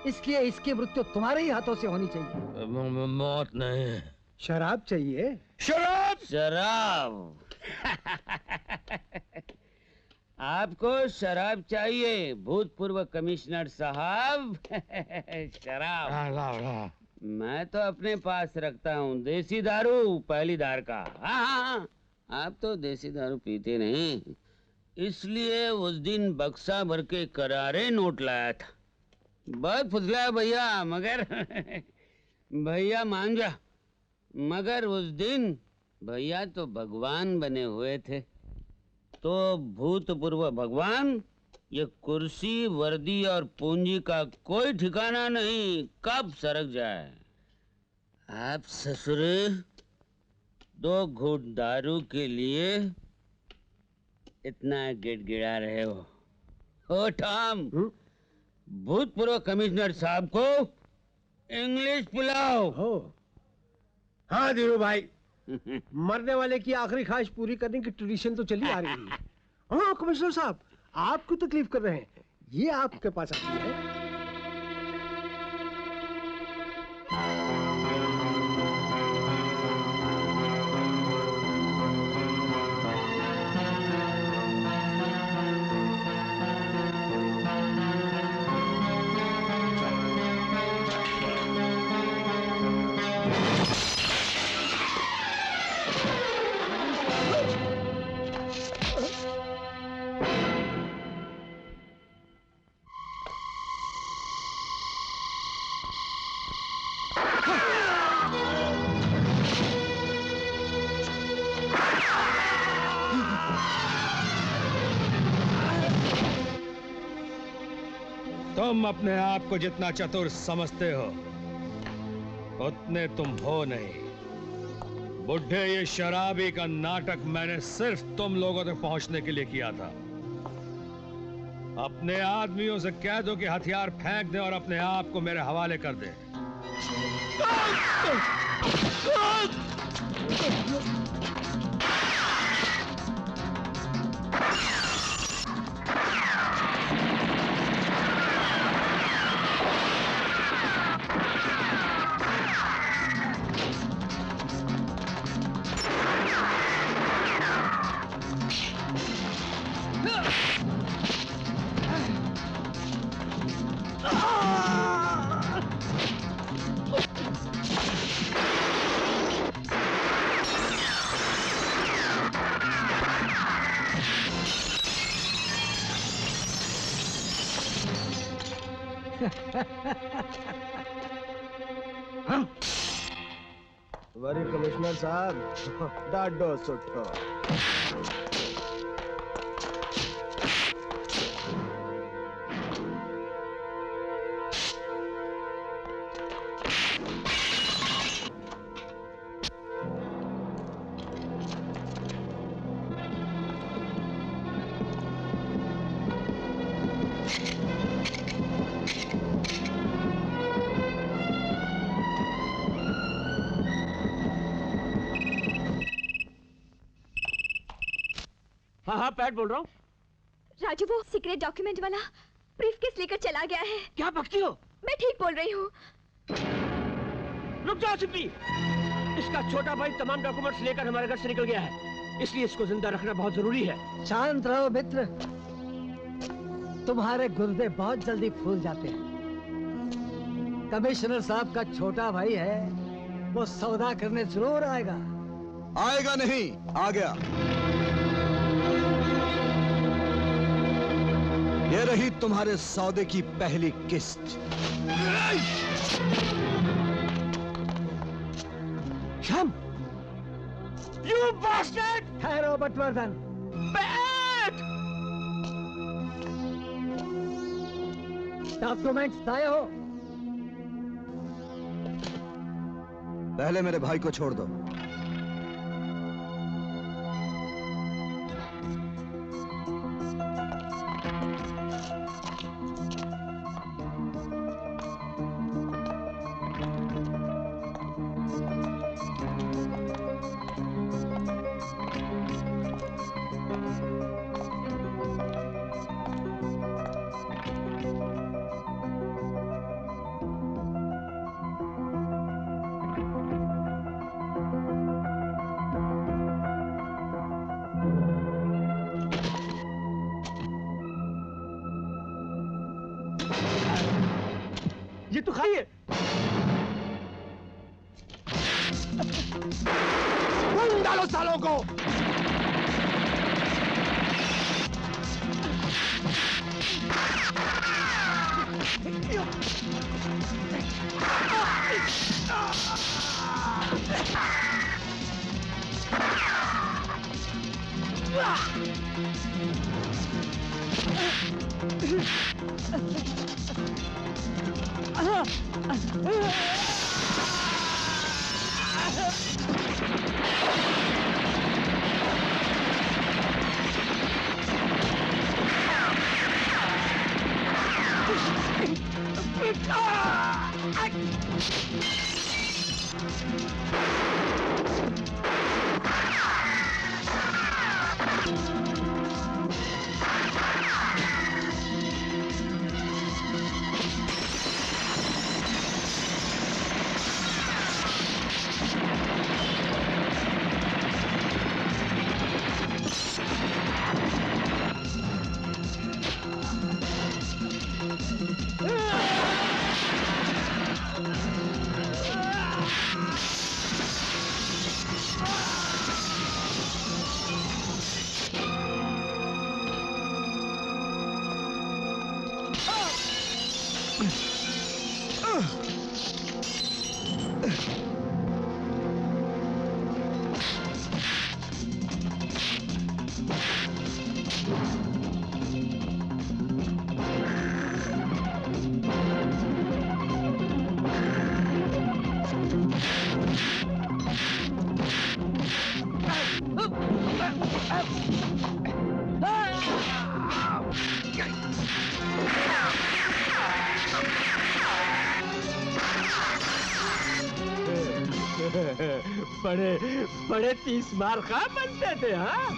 [SPEAKER 14] इसलिए इसकी मृत्यु तुम्हारे ही हाथों से होनी चाहिए।
[SPEAKER 6] मौत नहीं,
[SPEAKER 13] शराब चाहिए।
[SPEAKER 6] शराब
[SPEAKER 12] शराब। आपको शराब चाहिए भूतपूर्व कमिश्नर साहब? शराब मैं तो अपने पास रखता हूँ देसी दारू, पहली धार का। हाँ, आप तो देसी दारू पीते नहीं, इसलिए उस दिन बक्सा भर के करारे नोट लाया था। बहुत फुसला है भैया, मगर भैया मान जा, मगर उस दिन भैया तो भगवान बने हुए थे। तो भूतपूर्व भगवान, ये कुर्सी, वर्दी और पूंजी का कोई ठिकाना नहीं, कब सरक जाए। आप ससुरे 2 घूंट दारू के लिए इतना गिड़गिड़ा रहे हो। ओ टॉम, भूतपूर्व कमिश्नर साहब को इंग्लिश पिलाओ।
[SPEAKER 13] हो हाँ धीरू भाई, मरने वाले की आखिरी ख्वाहिश पूरी करने की ट्रेडिशन तो चली आ रही है। हाँ कमिश्नर साहब, आप क्यों तकलीफ कर रहे हैं, ये आपके पास आती है।
[SPEAKER 6] तुम अपने आप को जितना चतुर समझते हो उतने तुम हो नहीं। बुढ़े, ये शराबी का नाटक मैंने सिर्फ तुम लोगों तक पहुंचने के लिए किया था। अपने आदमियों से कह दो कि हथियार फेंक दें और अपने आप को मेरे हवाले कर दें।
[SPEAKER 13] वरी कमिश्नर साहब, डाडो सुठो।
[SPEAKER 16] हाँ हाँ पैट बोल रहा हूँ।
[SPEAKER 8] राजू, वो सीक्रेट डॉक्यूमेंट वाला ब्रीफकेस लेकर चला गया है।
[SPEAKER 16] क्या बकती हो?
[SPEAKER 8] मैं ठीक बोल रही हूँ।
[SPEAKER 16] रुक जाओ सिप्पी, इसका छोटा भाई तमाम डॉक्यूमेंट्स लेकर हमारे घर से निकल गया है, इसलिए इसको जिंदा रखना बहुत जरूरी है।
[SPEAKER 14] शांत रहो मित्र, तुम्हारे गुर्दे बहुत जल्दी फूल जाते हैं। कमिश्नर साहब का छोटा भाई है, वो सौदा करने जरूर आएगा।
[SPEAKER 9] आएगा नहीं, आ गया। ये रही तुम्हारे सौदे की पहली किस्त।
[SPEAKER 14] Shyam,
[SPEAKER 16] You bastard!
[SPEAKER 14] ठहरो बटवर्धन। डॉक्यूमेंट्स लाए हो?
[SPEAKER 9] पहले मेरे भाई को छोड़ दो।
[SPEAKER 16] ये तो खाइए।
[SPEAKER 13] डालो सालों को।
[SPEAKER 16] बड़े बड़े 30 मार खा बनते थे हाँ।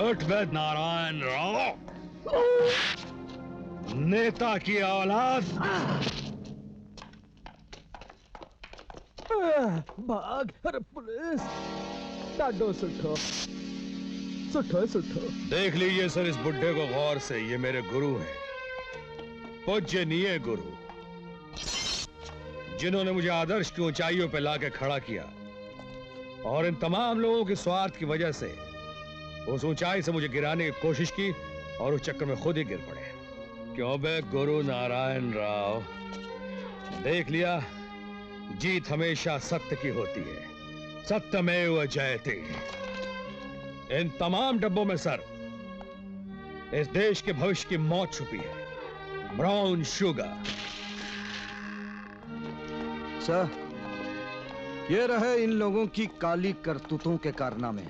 [SPEAKER 6] उठबेद नारायण राव, नेता की औलाद।
[SPEAKER 13] भाग। अरे पुलिस डाडो सुठो सुठो सुठो।
[SPEAKER 6] देख लीजिए सर इस बुड्ढे को गौर से, ये मेरे गुरु हैं, पूज्यनीय गुरु, जिन्होंने मुझे आदर्श की ऊंचाइयों पर लाके खड़ा किया और इन तमाम लोगों के स्वार्थ की वजह से उस ऊंचाई से मुझे गिराने की कोशिश की और उस चक्कर में खुद ही गिर पड़े। क्यों बे गुरु नारायण राव, देख लिया, जीत हमेशा सत्य की होती है, सत्यमेव जयते। इन तमाम डब्बों में सर इस देश के भविष्य की मौत छुपी है, ब्राउन शुगर।
[SPEAKER 9] सर, ये रहे इन लोगों की काली करतूतों के कारनामे।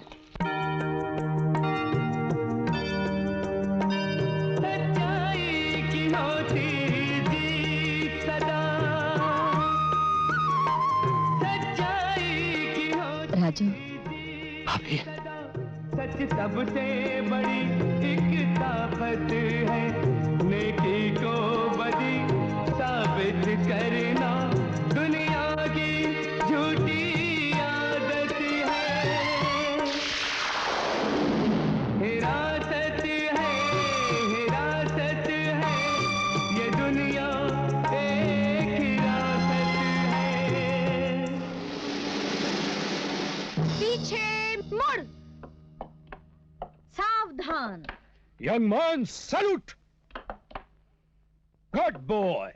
[SPEAKER 7] राजू,
[SPEAKER 1] भाभी,
[SPEAKER 21] सच सबसे बड़ी एक ताकत है, नेकी को बदी साबित करना दुनिया की झूठी आदत है। हिरासत है, हिरासत है, ये दुनिया एक हिरासत है।
[SPEAKER 7] पीछे मुड़, सावधान।
[SPEAKER 6] Young man salute, good boy.